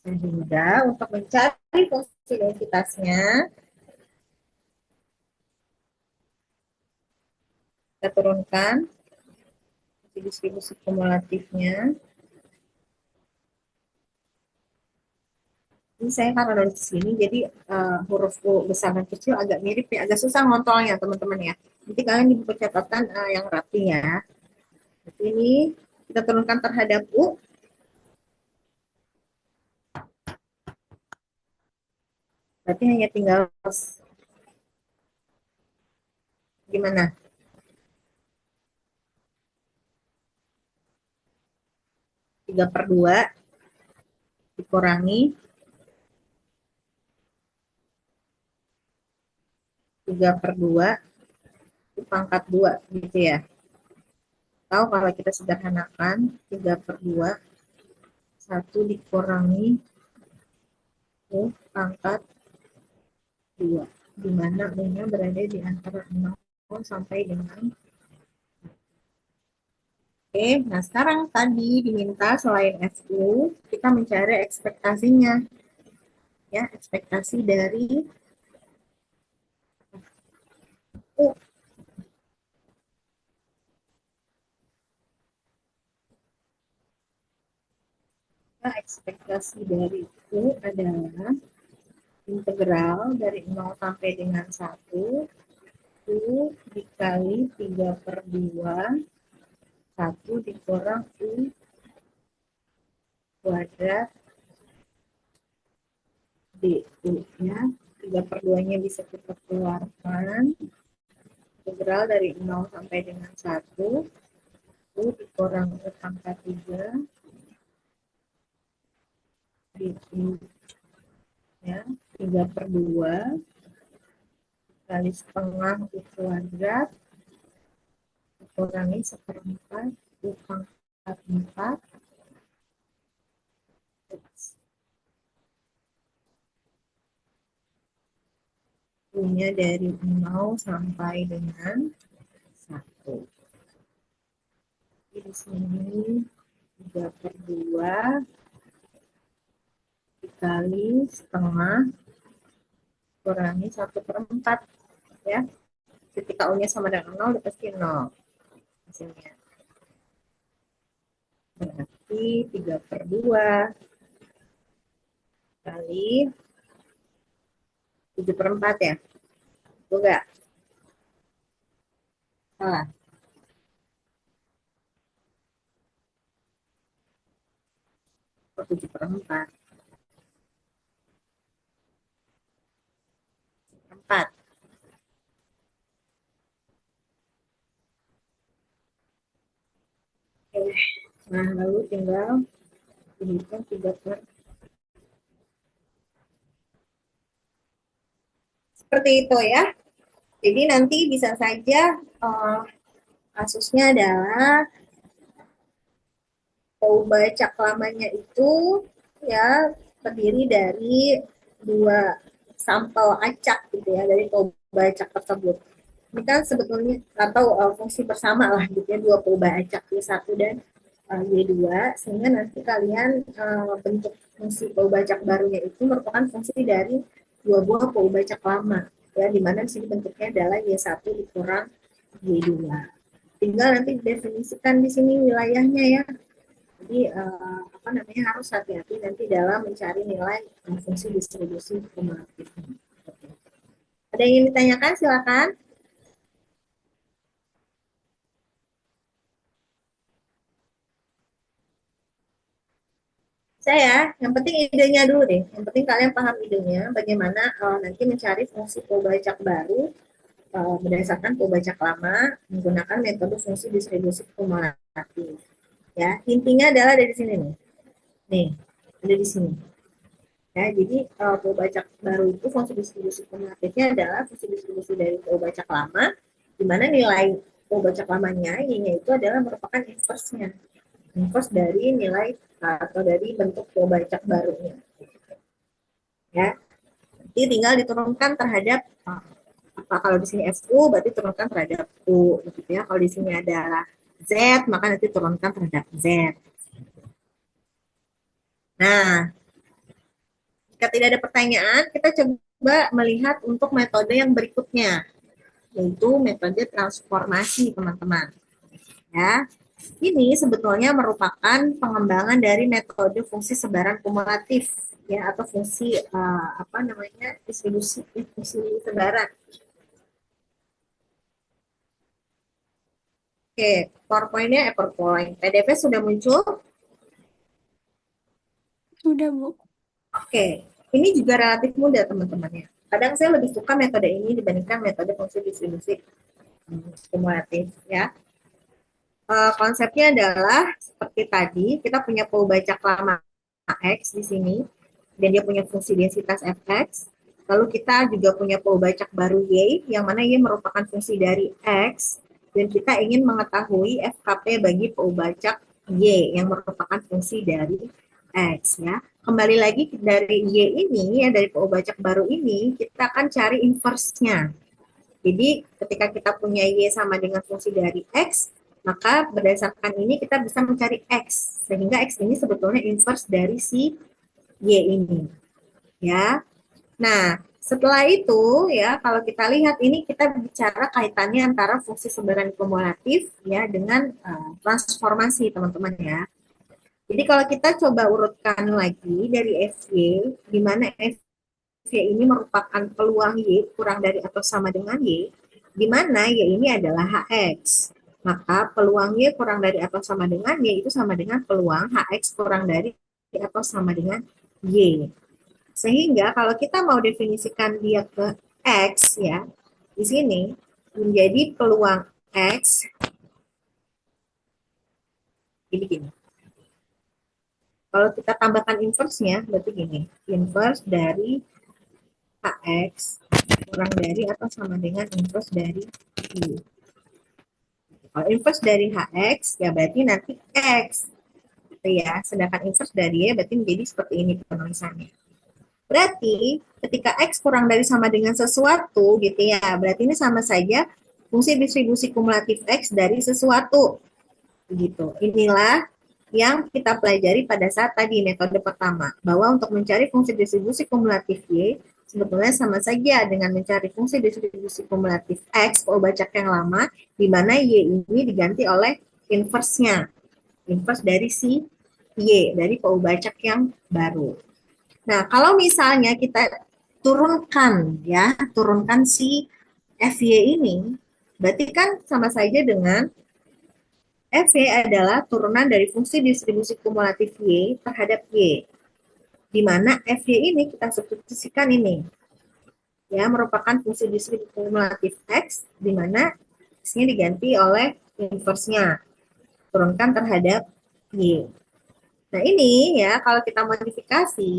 Sehingga untuk mencari fungsi densitasnya, kita turunkan distribusi kumulatifnya. Ini saya karena dari sini, jadi huruf U besar dan kecil agak mirip ya, agak susah ngontrolnya teman-teman ya. Nanti kalian di buku catatan yang rapi ya. Jadi ini kita turunkan terhadap U. Berarti hanya tinggal gimana? Tiga per 2 dikurangi 3 per 2 itu pangkat 2 gitu ya. Atau kalau kita sederhanakan 3 per 2 1 dikurangi U pangkat 2, di mana U-nya berada di antara 0 sampai dengan. Oke, nah sekarang tadi diminta selain FU, kita mencari ekspektasinya. Ya, ekspektasi dari U. Nah, ekspektasi dari U adalah integral dari 0 sampai dengan 1 U dikali 3 per 2 1 dikurang U kuadrat DU ya. 3 per 2 nya bisa kita keluarkan, integral dari 0 sampai dengan 1 U dikurang U pangkat 3 DU ya. 3 per 2 kali setengah U kuadrat kurangi 1/4 U pangkat 4 U-nya dari 0 sampai dengan 1. Di sini 3/2 dikali setengah kurangi 1/4 ya. Ketika U-nya sama dengan 0, udah pasti 0 hasilnya. Berarti 3/2 kali 7/4 ya. Betul nggak? Salah. Oh, 7/4. 4. Oke. Nah, lalu tinggal dihitung 3/4. Seperti itu ya. Jadi nanti bisa saja kasusnya adalah baca lamanya itu ya terdiri dari 2 sampel acak gitu ya dari acak tersebut. Ini kan sebetulnya atau fungsi bersama lah gitu ya, 2 acak Y1 dan Y2, sehingga nanti kalian bentuk fungsi acak barunya itu merupakan fungsi dari 2 buah acak lama ya, di mana di sini bentuknya adalah Y1 dikurang Y2. Tinggal nanti definisikan di sini wilayahnya ya. Jadi harus hati-hati nanti dalam mencari nilai fungsi distribusi kumulatif. Ada yang ingin ditanyakan? Silakan. Yang penting idenya dulu deh. Yang penting kalian paham idenya, bagaimana nanti mencari fungsi acak baru berdasarkan acak lama menggunakan metode fungsi distribusi kumulatif. Ya, intinya adalah dari sini nih. Nih, ada di sini. Ya, jadi acak baru itu fungsi distribusi kumulatifnya adalah fungsi distribusi dari acak lama, di mana nilai acak lamanya, Y-nya itu adalah merupakan inverse-nya. Inverse dari nilai atau dari bentuk acak barunya. Ya, jadi tinggal diturunkan terhadap kalau di sini FU berarti turunkan terhadap U gitu ya. Kalau di sini adalah Z, maka nanti turunkan terhadap Z. Nah, jika tidak ada pertanyaan, kita coba melihat untuk metode yang berikutnya, yaitu metode transformasi, teman-teman. Ya, ini sebetulnya merupakan pengembangan dari metode fungsi sebaran kumulatif, ya, atau fungsi distribusi fungsi sebaran. Oke, PowerPoint. PDF sudah muncul? Sudah, Bu. Oke, ini juga relatif mudah teman-teman ya. Kadang saya lebih suka metode ini dibandingkan metode fungsi distribusi kumulatif ya. Konsepnya adalah seperti tadi, kita punya bacak lama X di sini, dan dia punya fungsi densitas Fx. Lalu kita juga punya bacak baru Y, yang mana Y merupakan fungsi dari X, dan kita ingin mengetahui FKP bagi bacak Y, yang merupakan fungsi dari X ya. Kembali lagi dari Y ini, ya dari bacak baru ini, kita akan cari inverse-nya. Jadi ketika kita punya Y sama dengan fungsi dari X, maka berdasarkan ini kita bisa mencari X, sehingga X ini sebetulnya inverse dari si Y ini. Ya. Nah, setelah itu ya kalau kita lihat ini kita bicara kaitannya antara fungsi sebaran kumulatif ya dengan transformasi, teman-teman ya. Jadi kalau kita coba urutkan lagi dari FY, di mana FY ini merupakan peluang Y kurang dari atau sama dengan Y, di mana Y ini adalah HX. Maka peluang Y kurang dari atau sama dengan Y itu sama dengan peluang HX kurang dari atau sama dengan Y. Sehingga kalau kita mau definisikan dia ke X ya, di sini menjadi peluang X jadi gini. Kalau kita tambahkan inverse-nya, berarti gini, inverse dari HX kurang dari atau sama dengan inverse dari Y. Kalau inverse dari HX, ya berarti nanti X. Gitu ya. Sedangkan inverse dari Y berarti menjadi seperti ini penulisannya. Berarti ketika X kurang dari sama dengan sesuatu gitu ya, berarti ini sama saja fungsi distribusi kumulatif X dari sesuatu. Gitu. Inilah yang kita pelajari pada saat tadi metode pertama, bahwa untuk mencari fungsi distribusi kumulatif Y sebetulnya sama saja dengan mencari fungsi distribusi kumulatif X, bacak yang lama, di mana Y ini diganti oleh inverse-nya, inverse dari si Y, dari bacak yang baru. Nah, kalau misalnya kita turunkan si FY ini, berarti kan sama saja dengan FY adalah turunan dari fungsi distribusi kumulatif Y terhadap Y. Di mana FY ini kita substitusikan ini. Ya, merupakan fungsi distribusi kumulatif X, di mana X-nya diganti oleh inverse-nya. Turunkan terhadap Y. Nah, ini ya, kalau kita modifikasi,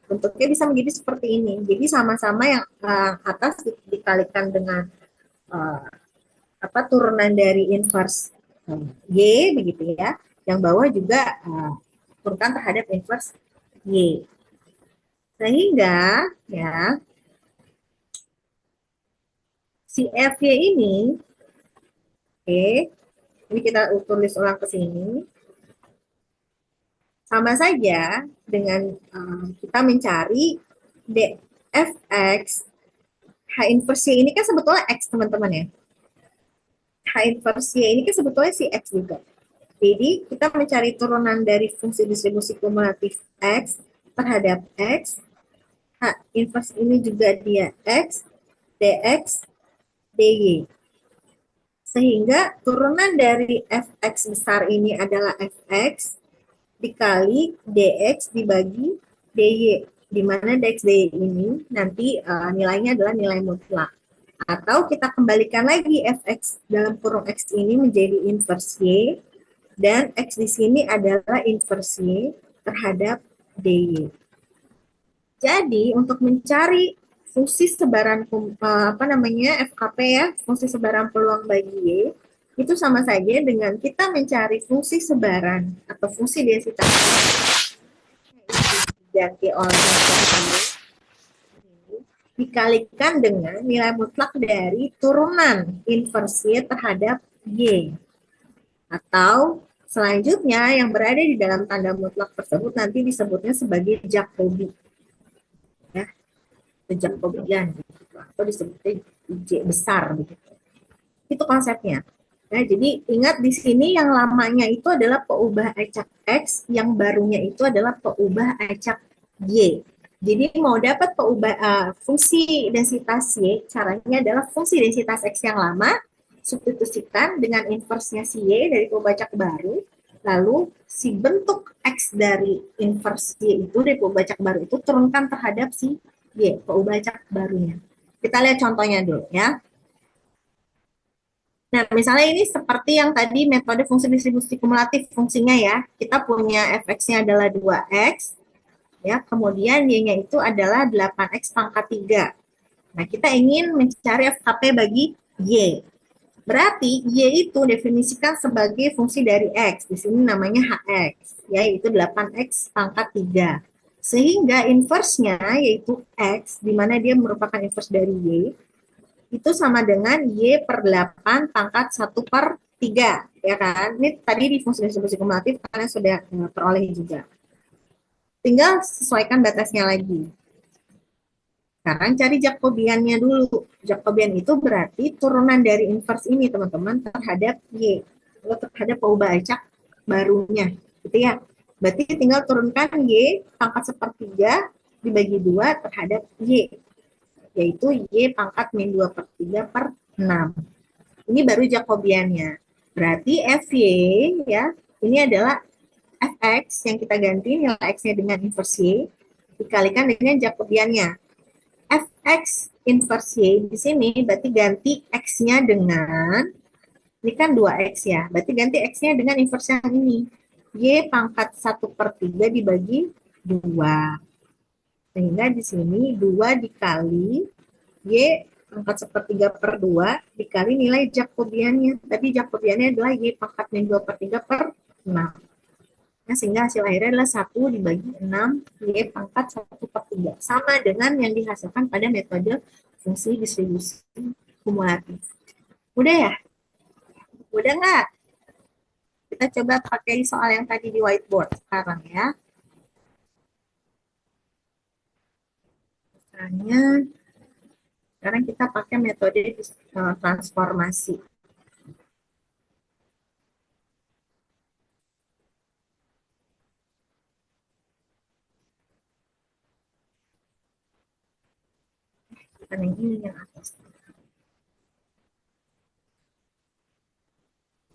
bentuknya bisa menjadi seperti ini. Jadi sama-sama yang atas dikalikan dengan turunan dari inverse Y begitu ya. Yang bawah juga turunkan terhadap inverse Y. Sehingga ya si FY ini ini kita tulis ulang ke sini. Sama saja dengan kita mencari dfx H inverse Y ini kan sebetulnya X teman-teman ya. H inverse Y ini kan sebetulnya si X juga. Jadi kita mencari turunan dari fungsi distribusi kumulatif X terhadap X. H inverse ini juga dia X, dx, dy. Sehingga turunan dari fx besar ini adalah fx dikali dx dibagi dy, di mana dx dy ini nanti nilainya adalah nilai mutlak. Atau kita kembalikan lagi fx dalam kurung x ini menjadi inverse y, dan x di sini adalah inverse y terhadap dy. Jadi untuk mencari fungsi sebaran FKP ya, fungsi sebaran peluang bagi Y, itu sama saja dengan kita mencari fungsi sebaran atau fungsi densitas diganti oleh dikalikan dengan nilai mutlak dari turunan inverse Y terhadap Y. Atau selanjutnya yang berada di dalam tanda mutlak tersebut nanti disebutnya sebagai Jacobi. Ya, Jacobian gitu, atau disebutnya J besar begitu. Itu konsepnya. Nah, jadi ingat di sini yang lamanya itu adalah peubah acak X, yang barunya itu adalah peubah acak Y. Jadi mau dapat peubah fungsi densitas Y, caranya adalah fungsi densitas X yang lama substitusikan dengan inverse-nya si Y dari peubah acak baru, lalu si bentuk X dari inverse Y itu dari peubah acak baru itu turunkan terhadap si Y, peubah acak barunya. Kita lihat contohnya dulu ya. Nah, misalnya ini seperti yang tadi metode fungsi distribusi kumulatif fungsinya ya. Kita punya fx-nya adalah 2x, ya, kemudian y-nya itu adalah 8x pangkat 3. Nah, kita ingin mencari FKP bagi y. Berarti y itu definisikan sebagai fungsi dari x. Di sini namanya hx, yaitu 8x pangkat 3. Sehingga inverse-nya yaitu x, di mana dia merupakan inverse dari y, itu sama dengan Y per 8 pangkat 1 per 3. Ya kan? Ini tadi di fungsi distribusi kumulatif kalian sudah peroleh juga. Tinggal sesuaikan batasnya lagi. Sekarang cari Jacobiannya dulu. Jacobian itu berarti turunan dari inverse ini, teman-teman, terhadap Y. Atau terhadap peubah acak barunya. Gitu ya. Berarti tinggal turunkan Y pangkat 1/3 dibagi 2 terhadap Y, yaitu Y pangkat min 2 per 3 per 6. Ini baru Jacobiannya. Berarti FY ya, ini adalah Fx yang kita ganti nilai X-nya dengan inverse Y, dikalikan dengan Jacobiannya. Fx inverse Y di sini berarti ganti X-nya dengan, ini kan 2X ya, berarti ganti X-nya dengan inverse yang ini. Y pangkat 1/3 dibagi 2. Sehingga di sini 2 dikali Y pangkat sepertiga per 2 dikali nilai Jacobiannya. Tadi Jacobiannya adalah Y pangkatnya 2 per 3 per 6. Nah, sehingga hasil akhirnya adalah 1 dibagi 6 Y pangkat 1 per 3. Sama dengan yang dihasilkan pada metode fungsi distribusi kumulatif. Udah ya? Udah nggak? Kita coba pakai soal yang tadi di whiteboard sekarang ya. Misalnya, sekarang kita pakai metode transformasi. Bukan yang ini, yang atas.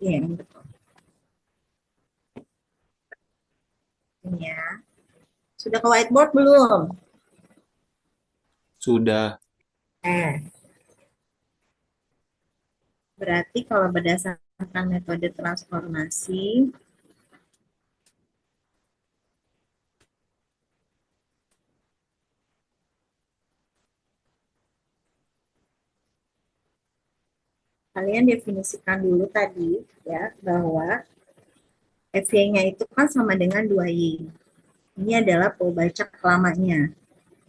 Iya, yang betul. Ini ya. Sudah ke whiteboard belum? Sudah. Berarti kalau berdasarkan metode transformasi, kalian definisikan dulu tadi ya bahwa FY-nya itu kan sama dengan 2Y. Ini adalah pembacak lamanya.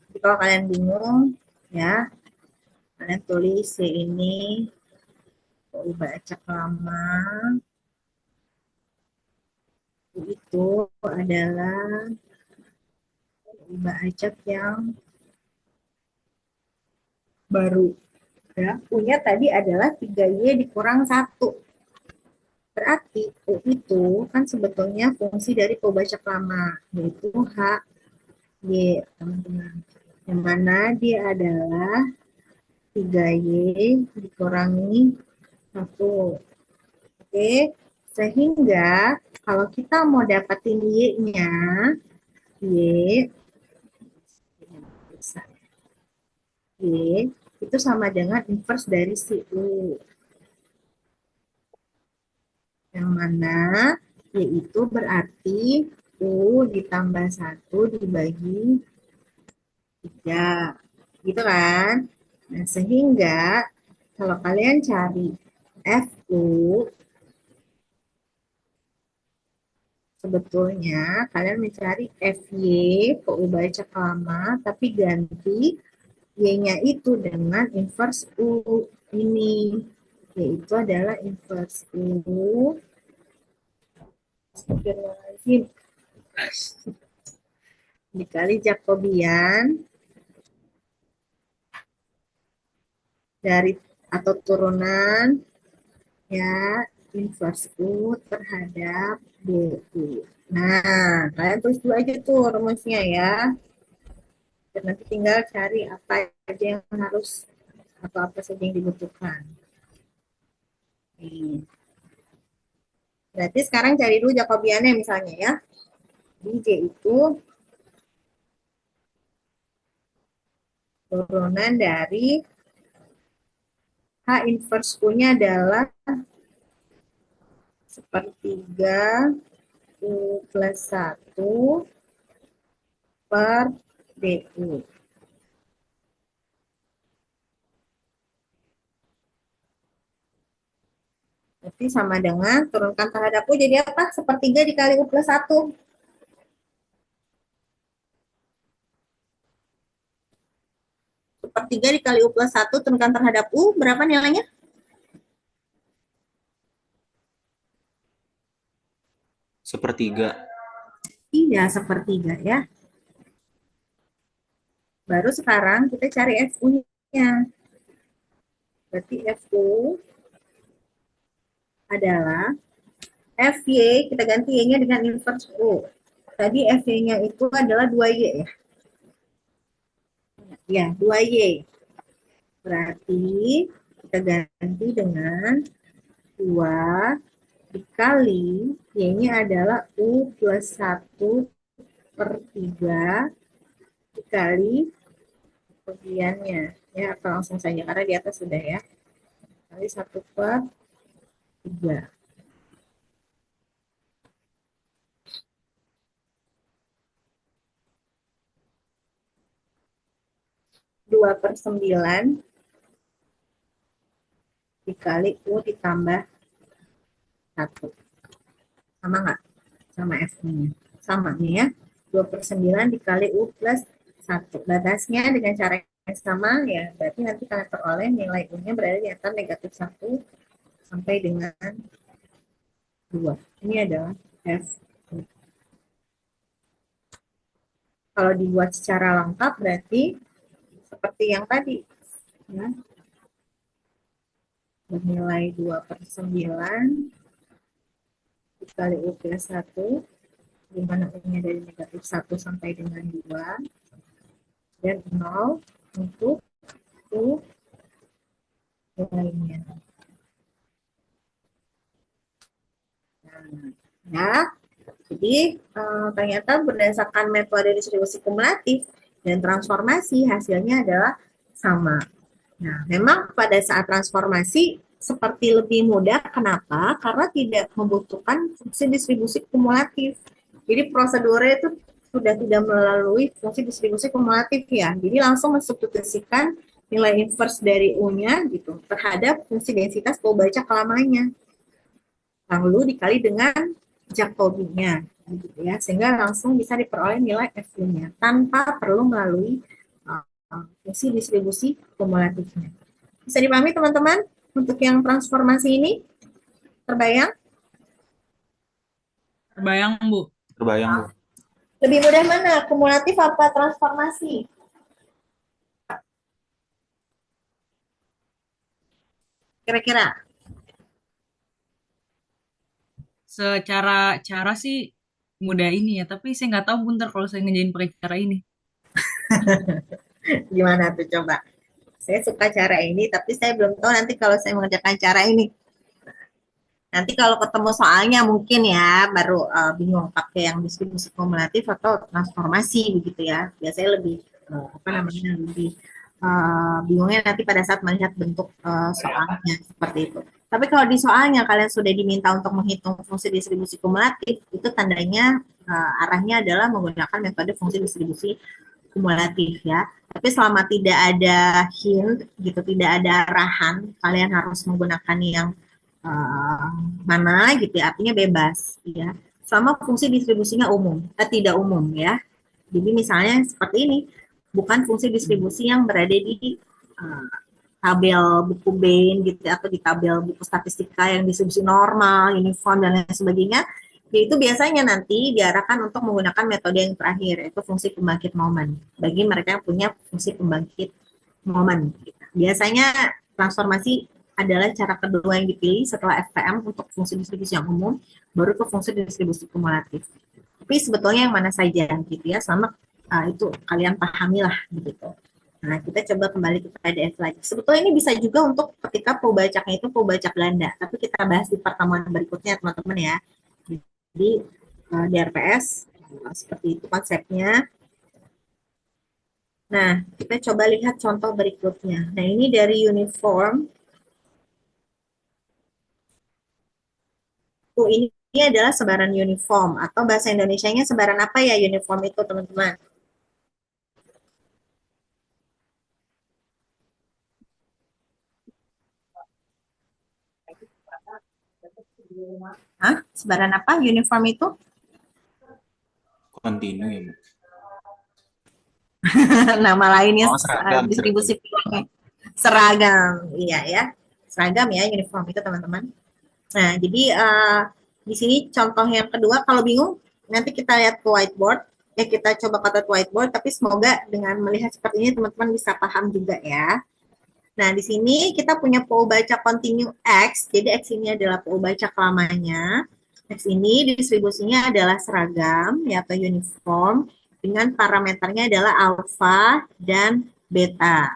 Jadi kalau kalian bingung, ya, kalian tulis C ini pembacak lama itu adalah pembacak yang baru. Ya, punya tadi adalah 3Y dikurang 1. Berarti U itu kan sebetulnya fungsi dari pembacak lama, yaitu H, Y, teman-teman. Yang mana dia adalah 3Y dikurangi 1. Oke, sehingga kalau kita mau dapatin Y-nya, Y, Y itu sama dengan inverse dari si U. Yang mana yaitu berarti U ditambah 1 dibagi 3. Gitu kan? Nah, sehingga kalau kalian cari FU, sebetulnya kalian mencari FY, PU baca lama, tapi ganti Y-nya itu dengan inverse U ini. Yaitu adalah inverse U. Astagfirullahaladzim. Dikali Jacobian dari atau turunan ya inverse U terhadap DU. Nah, kalian tulis dulu aja tuh rumusnya ya. Dan nanti tinggal cari apa aja yang harus atau apa saja yang dibutuhkan. Oke. Berarti sekarang cari dulu Jacobiannya misalnya ya. Di J itu turunan dari H inverse U-nya adalah sepertiga U plus 1 per DU. Berarti sama dengan turunkan terhadap U jadi apa? Sepertiga dikali U plus 1. Sepertiga dikali U plus 1 turunkan terhadap U, berapa nilainya? Sepertiga. Iya, sepertiga ya. Baru sekarang kita cari FU-nya. Berarti FU adalah FY, kita ganti Y-nya dengan inverse U. Tadi FY-nya itu adalah 2Y ya. Ya, 2Y. Berarti kita ganti dengan 2 dikali Y-nya adalah U plus 1 per 3 dikali kemudiannya. Ya, atau langsung saja karena di atas sudah ya. Kali 1 per 3. 2 per 9 dikali U ditambah 1. Sama nggak? Sama F-nya. Sama nih ya. 2/9 dikali U plus 1. Batasnya dengan cara yang sama ya, berarti nanti kalian peroleh nilai U-nya berada di antara -1 sampai dengan 2. Ini adalah F. Kalau dibuat secara lengkap berarti seperti yang tadi. Ya. Bernilai 2/9 dikali U plus 1, di mana U-nya dari -1 sampai dengan 2, dan 0 untuk U lainnya. Nah, ya, jadi ternyata berdasarkan metode distribusi kumulatif dan transformasi hasilnya adalah sama. Nah, memang pada saat transformasi seperti lebih mudah. Kenapa? Karena tidak membutuhkan fungsi distribusi kumulatif. Jadi prosedurnya itu sudah tidak melalui fungsi distribusi kumulatif ya. Jadi langsung mensubstitusikan nilai inverse dari U-nya gitu terhadap fungsi densitas pembaca lamanya. Lalu dikali dengan Jacobi-nya gitu ya, sehingga langsung bisa diperoleh nilai F-nya tanpa perlu melalui fungsi distribusi kumulatifnya. Bisa dipahami teman-teman untuk yang transformasi ini? Terbayang? Terbayang, Bu. Terbayang, Bu. Lebih mudah mana? Kumulatif apa transformasi? Kira-kira? Secara cara sih mudah ini ya, tapi saya nggak tahu bentar kalau saya ngejain pakai cara ini. Gimana tuh coba? Saya suka cara ini, tapi saya belum tahu nanti kalau saya mengerjakan cara ini. Nanti kalau ketemu soalnya mungkin ya baru bingung pakai yang distribusi kumulatif atau transformasi begitu ya. Biasanya lebih apa namanya lebih bingungnya nanti pada saat melihat bentuk soalnya seperti itu. Tapi kalau di soalnya kalian sudah diminta untuk menghitung fungsi distribusi kumulatif, itu tandanya arahnya adalah menggunakan metode fungsi distribusi kumulatif ya. Tapi selama tidak ada hint gitu, tidak ada arahan, kalian harus menggunakan yang uh, mana gitu ya, artinya bebas ya. Selama fungsi distribusinya umum, tidak umum ya. Jadi misalnya seperti ini, bukan fungsi distribusi yang berada di uh, tabel buku Bain gitu ya, atau di tabel buku statistika yang distribusi normal, uniform dan lain sebagainya. Itu biasanya nanti diarahkan untuk menggunakan metode yang terakhir, yaitu fungsi pembangkit momen. Bagi mereka yang punya fungsi pembangkit momen. Biasanya transformasi adalah cara kedua yang dipilih setelah FPM untuk fungsi distribusi yang umum, baru ke fungsi distribusi kumulatif. Tapi sebetulnya yang mana saja gitu ya, selama itu kalian pahamilah begitu. Nah, kita coba kembali ke PDF lagi. Sebetulnya ini bisa juga untuk ketika pembacaknya itu pembacak ganda, tapi kita bahas di pertemuan berikutnya teman-teman ya. Jadi di RPS seperti itu konsepnya. Nah, kita coba lihat contoh berikutnya. Nah, ini dari uniform. Ini adalah sebaran uniform atau bahasa Indonesianya sebaran apa ya uniform itu teman-teman? Hah? Sebaran apa uniform itu? Kontinu ya, Bu. Nama lainnya Oh, seragam, distribusi filmnya. Seragam, iya ya. Seragam ya uniform itu teman-teman. Nah, jadi di sini contoh yang kedua, kalau bingung nanti kita lihat ke whiteboard. Ya kita coba kata whiteboard, tapi semoga dengan melihat seperti ini teman-teman bisa paham juga ya. Nah, di sini kita punya PO baca continue X. Jadi X ini adalah PO baca lamanya. X ini distribusinya adalah seragam ya atau uniform dengan parameternya adalah alfa dan beta.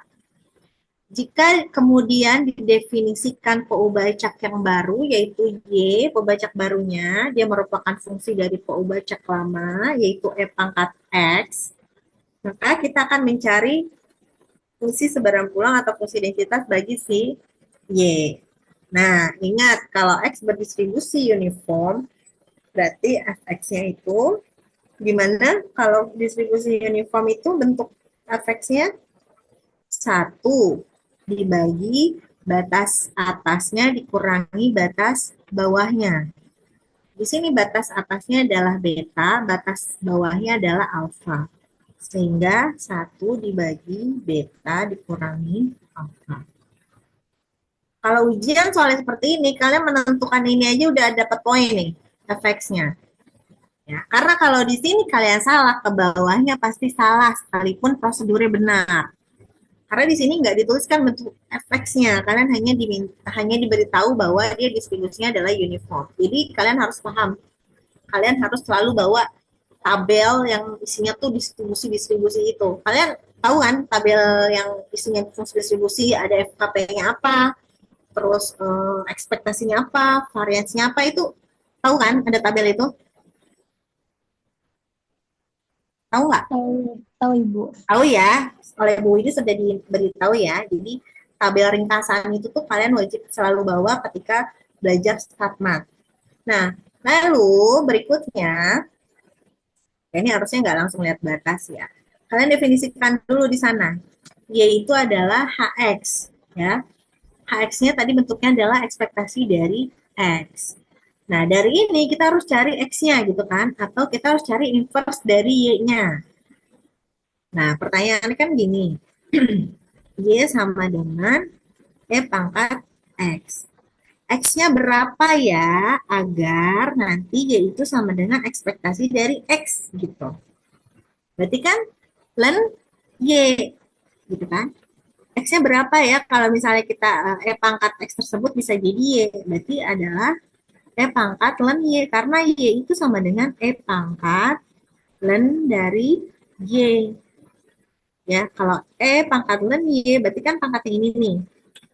Jika kemudian didefinisikan PO bacak yang baru yaitu Y, PO bacak barunya, dia merupakan fungsi dari PO bacak lama yaitu E pangkat X, maka kita akan mencari fungsi sebaran pulang atau fungsi densitas bagi si Y. Nah, ingat kalau X berdistribusi uniform, berarti Fx-nya itu gimana? Kalau distribusi uniform itu bentuk Fx-nya 1 dibagi batas atasnya dikurangi batas bawahnya. Di sini batas atasnya adalah beta, batas bawahnya adalah alfa. Sehingga 1 dibagi beta dikurangi alfa. Kalau ujian soalnya seperti ini, kalian menentukan ini aja udah dapat poin nih, fx-nya. Ya, karena kalau di sini kalian salah, ke bawahnya pasti salah, sekalipun prosedurnya benar. Karena di sini nggak dituliskan bentuk fx-nya, kalian hanya diberitahu bahwa dia distribusinya adalah uniform. Jadi kalian harus paham, kalian harus selalu bawa tabel yang isinya tuh distribusi-distribusi itu. Kalian tahu kan tabel yang isinya distribusi, ada FKP-nya apa, terus ekspektasinya apa, variansinya apa, itu tahu kan ada tabel itu? Tahu nggak? Tahu, tahu Ibu. Tahu ya, oleh Bu ini sudah diberitahu ya. Jadi tabel ringkasan itu tuh kalian wajib selalu bawa ketika belajar statmat. Nah, lalu berikutnya, ini harusnya nggak langsung lihat batas ya. Kalian definisikan dulu di sana, yaitu adalah HX ya. HX-nya tadi bentuknya adalah ekspektasi dari X. Nah, dari ini kita harus cari X-nya gitu kan, atau kita harus cari inverse dari Y-nya. Nah, pertanyaannya kan gini, Y sama dengan E pangkat X. X-nya berapa ya agar nanti Y itu sama dengan ekspektasi dari X gitu. Berarti kan ln Y gitu kan. X-nya berapa ya kalau misalnya kita E pangkat X tersebut bisa jadi Y. Berarti adalah E pangkat ln Y, karena Y itu sama dengan E pangkat ln dari Y. Ya, kalau E pangkat ln Y, berarti kan pangkat yang ini nih.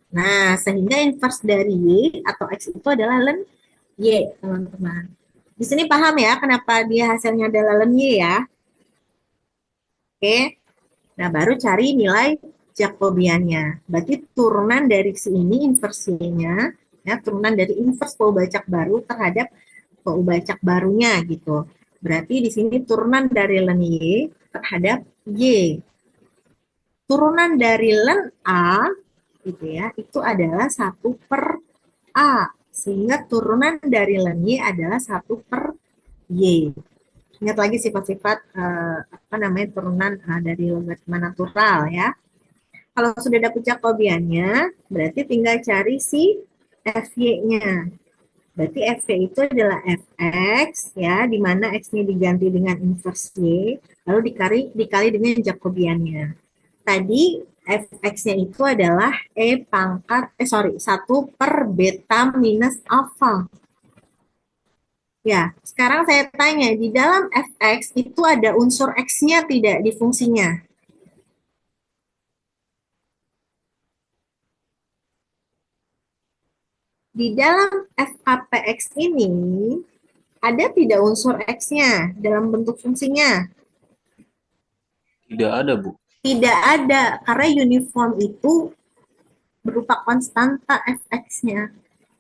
Nah, sehingga inverse dari Y atau X itu adalah ln Y, teman-teman. Di sini paham ya kenapa dia hasilnya adalah ln Y ya? Oke. Nah, baru cari nilai Jacobiannya. Berarti turunan dari si ini inversinya, ya, turunan dari inverse Pobacak baru terhadap Pobacak barunya gitu. Berarti di sini turunan dari ln Y terhadap Y. Turunan dari ln A gitu ya, itu adalah 1/A. Sehingga turunan dari ln Y adalah 1/Y. Ingat lagi sifat-sifat apa namanya turunan dari logaritma natural ya. Kalau sudah dapat Jacobiannya, berarti tinggal cari si FY-nya. Berarti FY itu adalah Fx ya, di mana X-nya diganti dengan inverse Y, lalu dikali dengan Jacobiannya. Tadi Fx-nya itu adalah satu per beta minus alpha. Ya, sekarang saya tanya, di dalam Fx itu ada unsur X-nya tidak di fungsinya? Di dalam FAPX ini, ada tidak unsur X-nya dalam bentuk fungsinya? Tidak ada, Bu. Tidak ada, karena uniform itu berupa konstanta Fx-nya.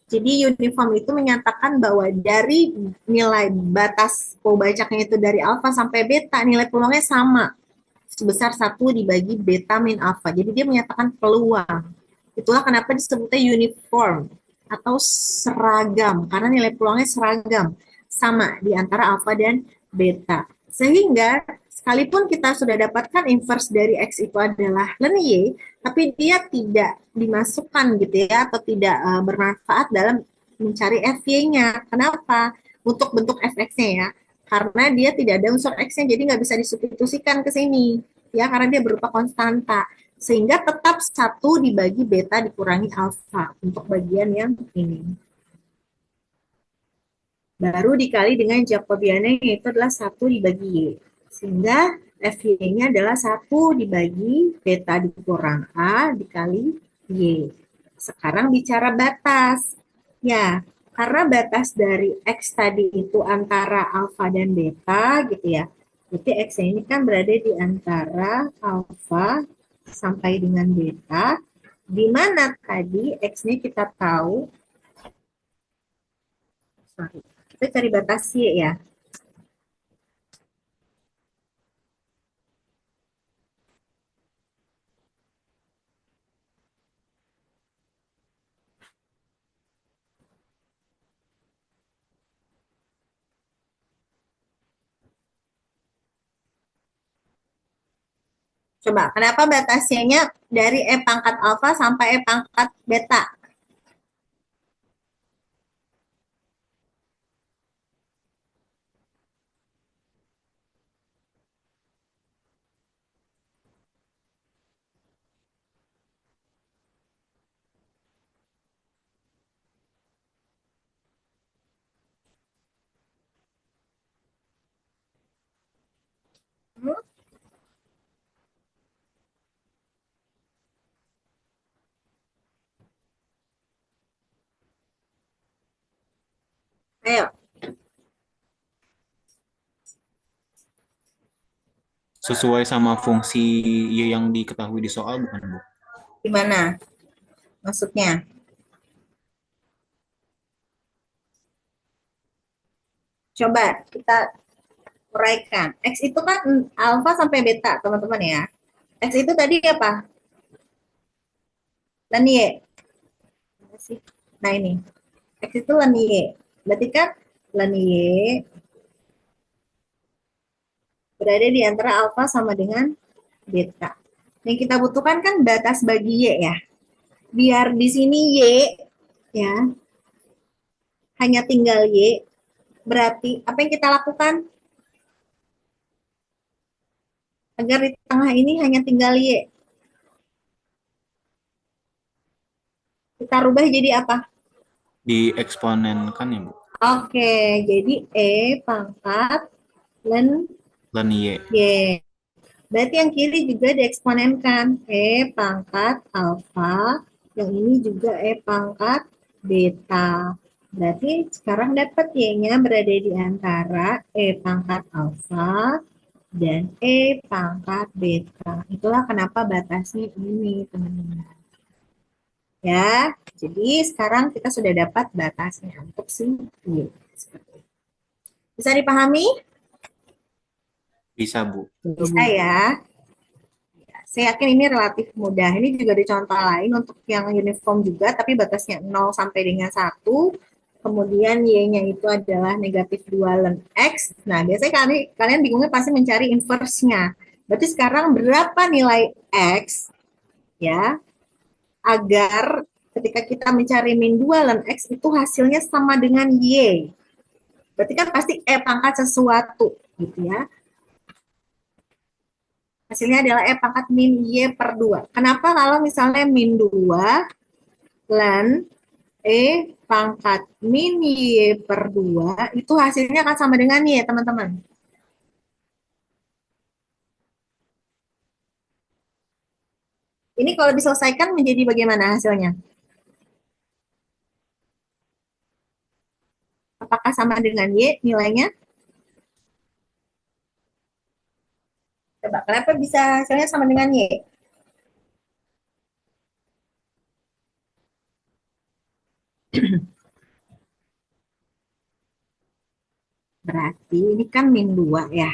Jadi uniform itu menyatakan bahwa dari nilai batas Pobacaknya itu dari alfa sampai beta, nilai peluangnya sama. Sebesar 1 dibagi beta min alfa. Jadi dia menyatakan peluang. Itulah kenapa disebutnya uniform atau seragam, karena nilai peluangnya seragam, sama di antara alfa dan beta. Sehingga sekalipun kita sudah dapatkan inverse dari X itu adalah ln Y, tapi dia tidak dimasukkan gitu ya, atau tidak bermanfaat dalam mencari FY-nya. Kenapa? Untuk bentuk fx-nya ya. Karena dia tidak ada unsur X-nya, jadi nggak bisa disubstitusikan ke sini. Ya, karena dia berupa konstanta. Sehingga tetap 1 dibagi beta dikurangi alfa untuk bagian yang ini. Baru dikali dengan Jacobiannya, yaitu adalah 1 dibagi Y. Sehingga FY-nya adalah 1 dibagi beta dikurang A dikali Y. Sekarang bicara batas. Ya, karena batas dari X tadi itu antara alfa dan beta gitu ya. Jadi X ini kan berada di antara alfa sampai dengan beta, di mana tadi X-nya kita tahu, kita cari batas Y ya. Coba, kenapa batasnya dari E pangkat alfa sampai E pangkat beta? Hmm? Ayo, Sesuai sama fungsi Y yang diketahui di soal bukan, Bu? gimana maksudnya? Coba kita uraikan. X itu kan alfa sampai beta, teman-teman ya. X itu tadi apa? Dan Y. Nah ini, X itu len Y. Berarti kan len Y berada di antara alfa sama dengan beta. Yang kita butuhkan kan batas bagi Y ya. Biar di sini Y ya hanya tinggal Y, berarti apa yang kita lakukan? Agar di tengah ini hanya tinggal Y. Kita rubah jadi apa? Dieksponenkan ya, Bu? Oke, jadi E pangkat len Len Y. Y. Berarti yang kiri juga dieksponenkan. E pangkat alfa. Yang ini juga E pangkat beta. Berarti sekarang dapat Y-nya berada di antara E pangkat alfa dan E pangkat beta. Itulah kenapa batasnya ini, teman-teman. Ya, jadi sekarang kita sudah dapat batasnya untuk si Y. Bisa dipahami? Bisa, Bu. Bisa ya. Saya yakin ini relatif mudah. Ini juga ada contoh lain untuk yang uniform juga, tapi batasnya 0 sampai dengan 1. Kemudian Y-nya itu adalah negatif 2 ln X. Nah, biasanya kalian bingungnya pasti mencari inverse-nya. Berarti sekarang berapa nilai X ya agar ketika kita mencari min 2 ln X itu hasilnya sama dengan Y. Berarti kan pasti E pangkat sesuatu gitu ya. Hasilnya adalah E pangkat min Y per 2. Kenapa kalau misalnya min 2 ln E pangkat min Y per 2 itu hasilnya akan sama dengan Y, teman-teman. Ini kalau diselesaikan menjadi bagaimana hasilnya? Apakah sama dengan Y nilainya? Coba, kenapa bisa hasilnya sama dengan Y? Berarti ini kan min 2 ya.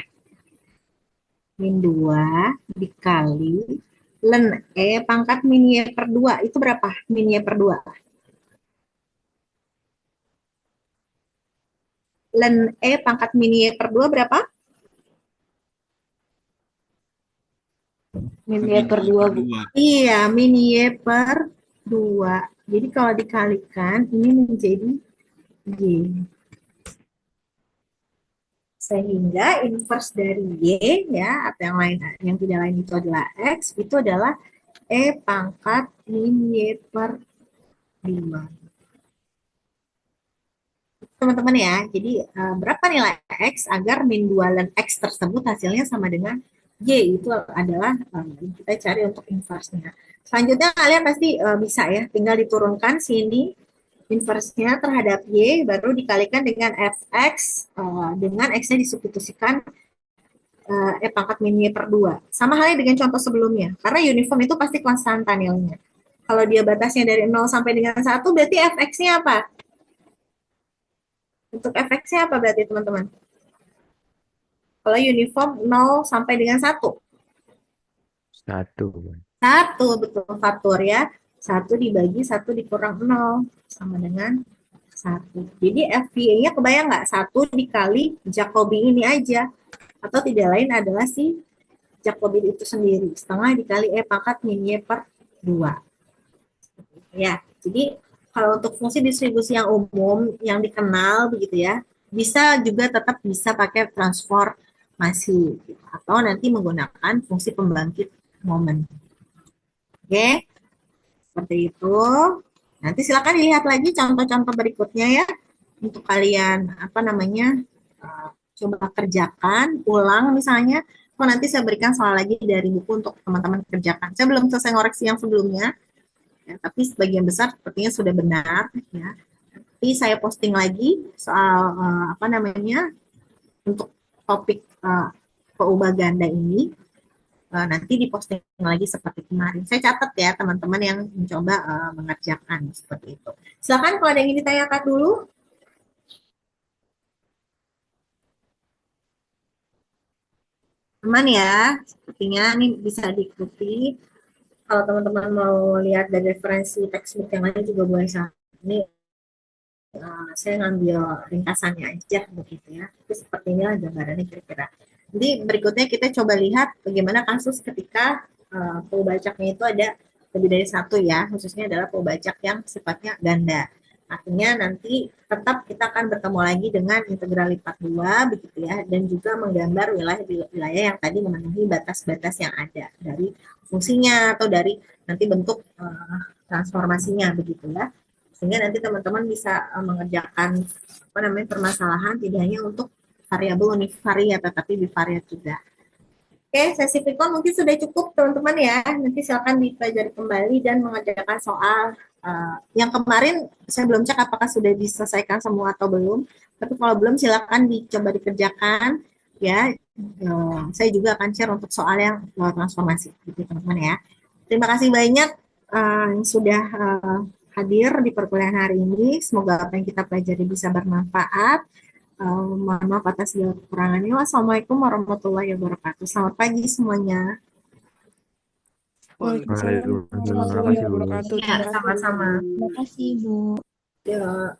Min 2 dikali ln E pangkat min Y per 2. Itu berapa min Y per 2? Ln E pangkat min Y per 2 berapa? Min Y per 2, Bu. Iya, min Y per 2. Jadi kalau dikalikan, ini menjadi Y. Sehingga inverse dari Y, ya, atau yang lain, yang tidak lain itu adalah X, itu adalah E pangkat min Y per 5. Teman-teman ya, jadi berapa nilai X agar min 2 ln X tersebut hasilnya sama dengan Y, itu adalah yang kita cari untuk inverse-nya. Selanjutnya kalian pasti bisa ya, tinggal diturunkan sini inverse-nya terhadap Y, baru dikalikan dengan Fx, dengan X-nya disubstitusikan E pangkat min Y per 2. Sama halnya dengan contoh sebelumnya, karena uniform itu pasti konstanta nilainya. Kalau dia batasnya dari 0 sampai dengan 1, berarti Fx-nya apa? Untuk Fx-nya apa berarti teman-teman? Kalau uniform 0 sampai dengan 1. 1. 1, betul, faktor ya. 1 dibagi 1 dikurang 0, sama dengan 1. Jadi FVA-nya kebayang nggak? 1 dikali Jacobi ini aja. Atau tidak lain adalah si Jacobi itu sendiri. Setengah dikali E pangkat min Y per 2. Ya, jadi kalau untuk fungsi distribusi yang umum, yang dikenal begitu ya, bisa juga tetap bisa pakai transformasi. Gitu. Atau nanti menggunakan fungsi pembangkit momen. Oke, seperti itu. Nanti silakan dilihat lagi contoh-contoh berikutnya ya. Untuk kalian, coba kerjakan, ulang misalnya. Oh, nanti saya berikan soal lagi dari buku untuk teman-teman kerjakan. Saya belum selesai ngoreksi yang sebelumnya, ya, tapi sebagian besar sepertinya sudah benar. Ya. Nanti saya posting lagi soal untuk topik keubah ganda ini. Nanti diposting lagi seperti kemarin. Saya catat ya teman-teman yang mencoba mengerjakan seperti itu. Silakan kalau ada yang ingin ditanyakan dulu. Teman ya, sepertinya ini bisa diikuti. Kalau teman-teman mau lihat dari referensi textbook yang lain juga boleh. Ini saya ngambil ringkasannya aja begitu ya. Tapi seperti inilah gambarannya kira-kira. Jadi berikutnya kita coba lihat bagaimana kasus ketika pembacaknya itu ada lebih dari satu ya, khususnya adalah pembacak yang sifatnya ganda. Artinya nanti tetap kita akan bertemu lagi dengan integral lipat 2 begitu ya, dan juga menggambar wilayah yang tadi memenuhi batas-batas yang ada dari fungsinya atau dari nanti bentuk transformasinya begitu ya. Sehingga nanti teman-teman bisa mengerjakan permasalahan tidak hanya untuk variabel univariat tetapi bivariat juga. Oke, sesi pikon mungkin sudah cukup teman-teman ya. Nanti silakan dipelajari kembali dan mengerjakan soal yang kemarin saya belum cek apakah sudah diselesaikan semua atau belum. Tapi kalau belum silakan dicoba dikerjakan ya. Saya juga akan share untuk soal yang transformasi gitu teman-teman ya. Terima kasih banyak yang sudah hadir di perkuliahan hari ini. Semoga apa yang kita pelajari bisa bermanfaat. Mohon maaf atas segala kekurangannya. Wassalamualaikum warahmatullahi wabarakatuh. Selamat pagi semuanya. Waalaikumsalam warahmatullahi wabarakatuh. Ya, sama-sama. Terima kasih, Bu. Ya.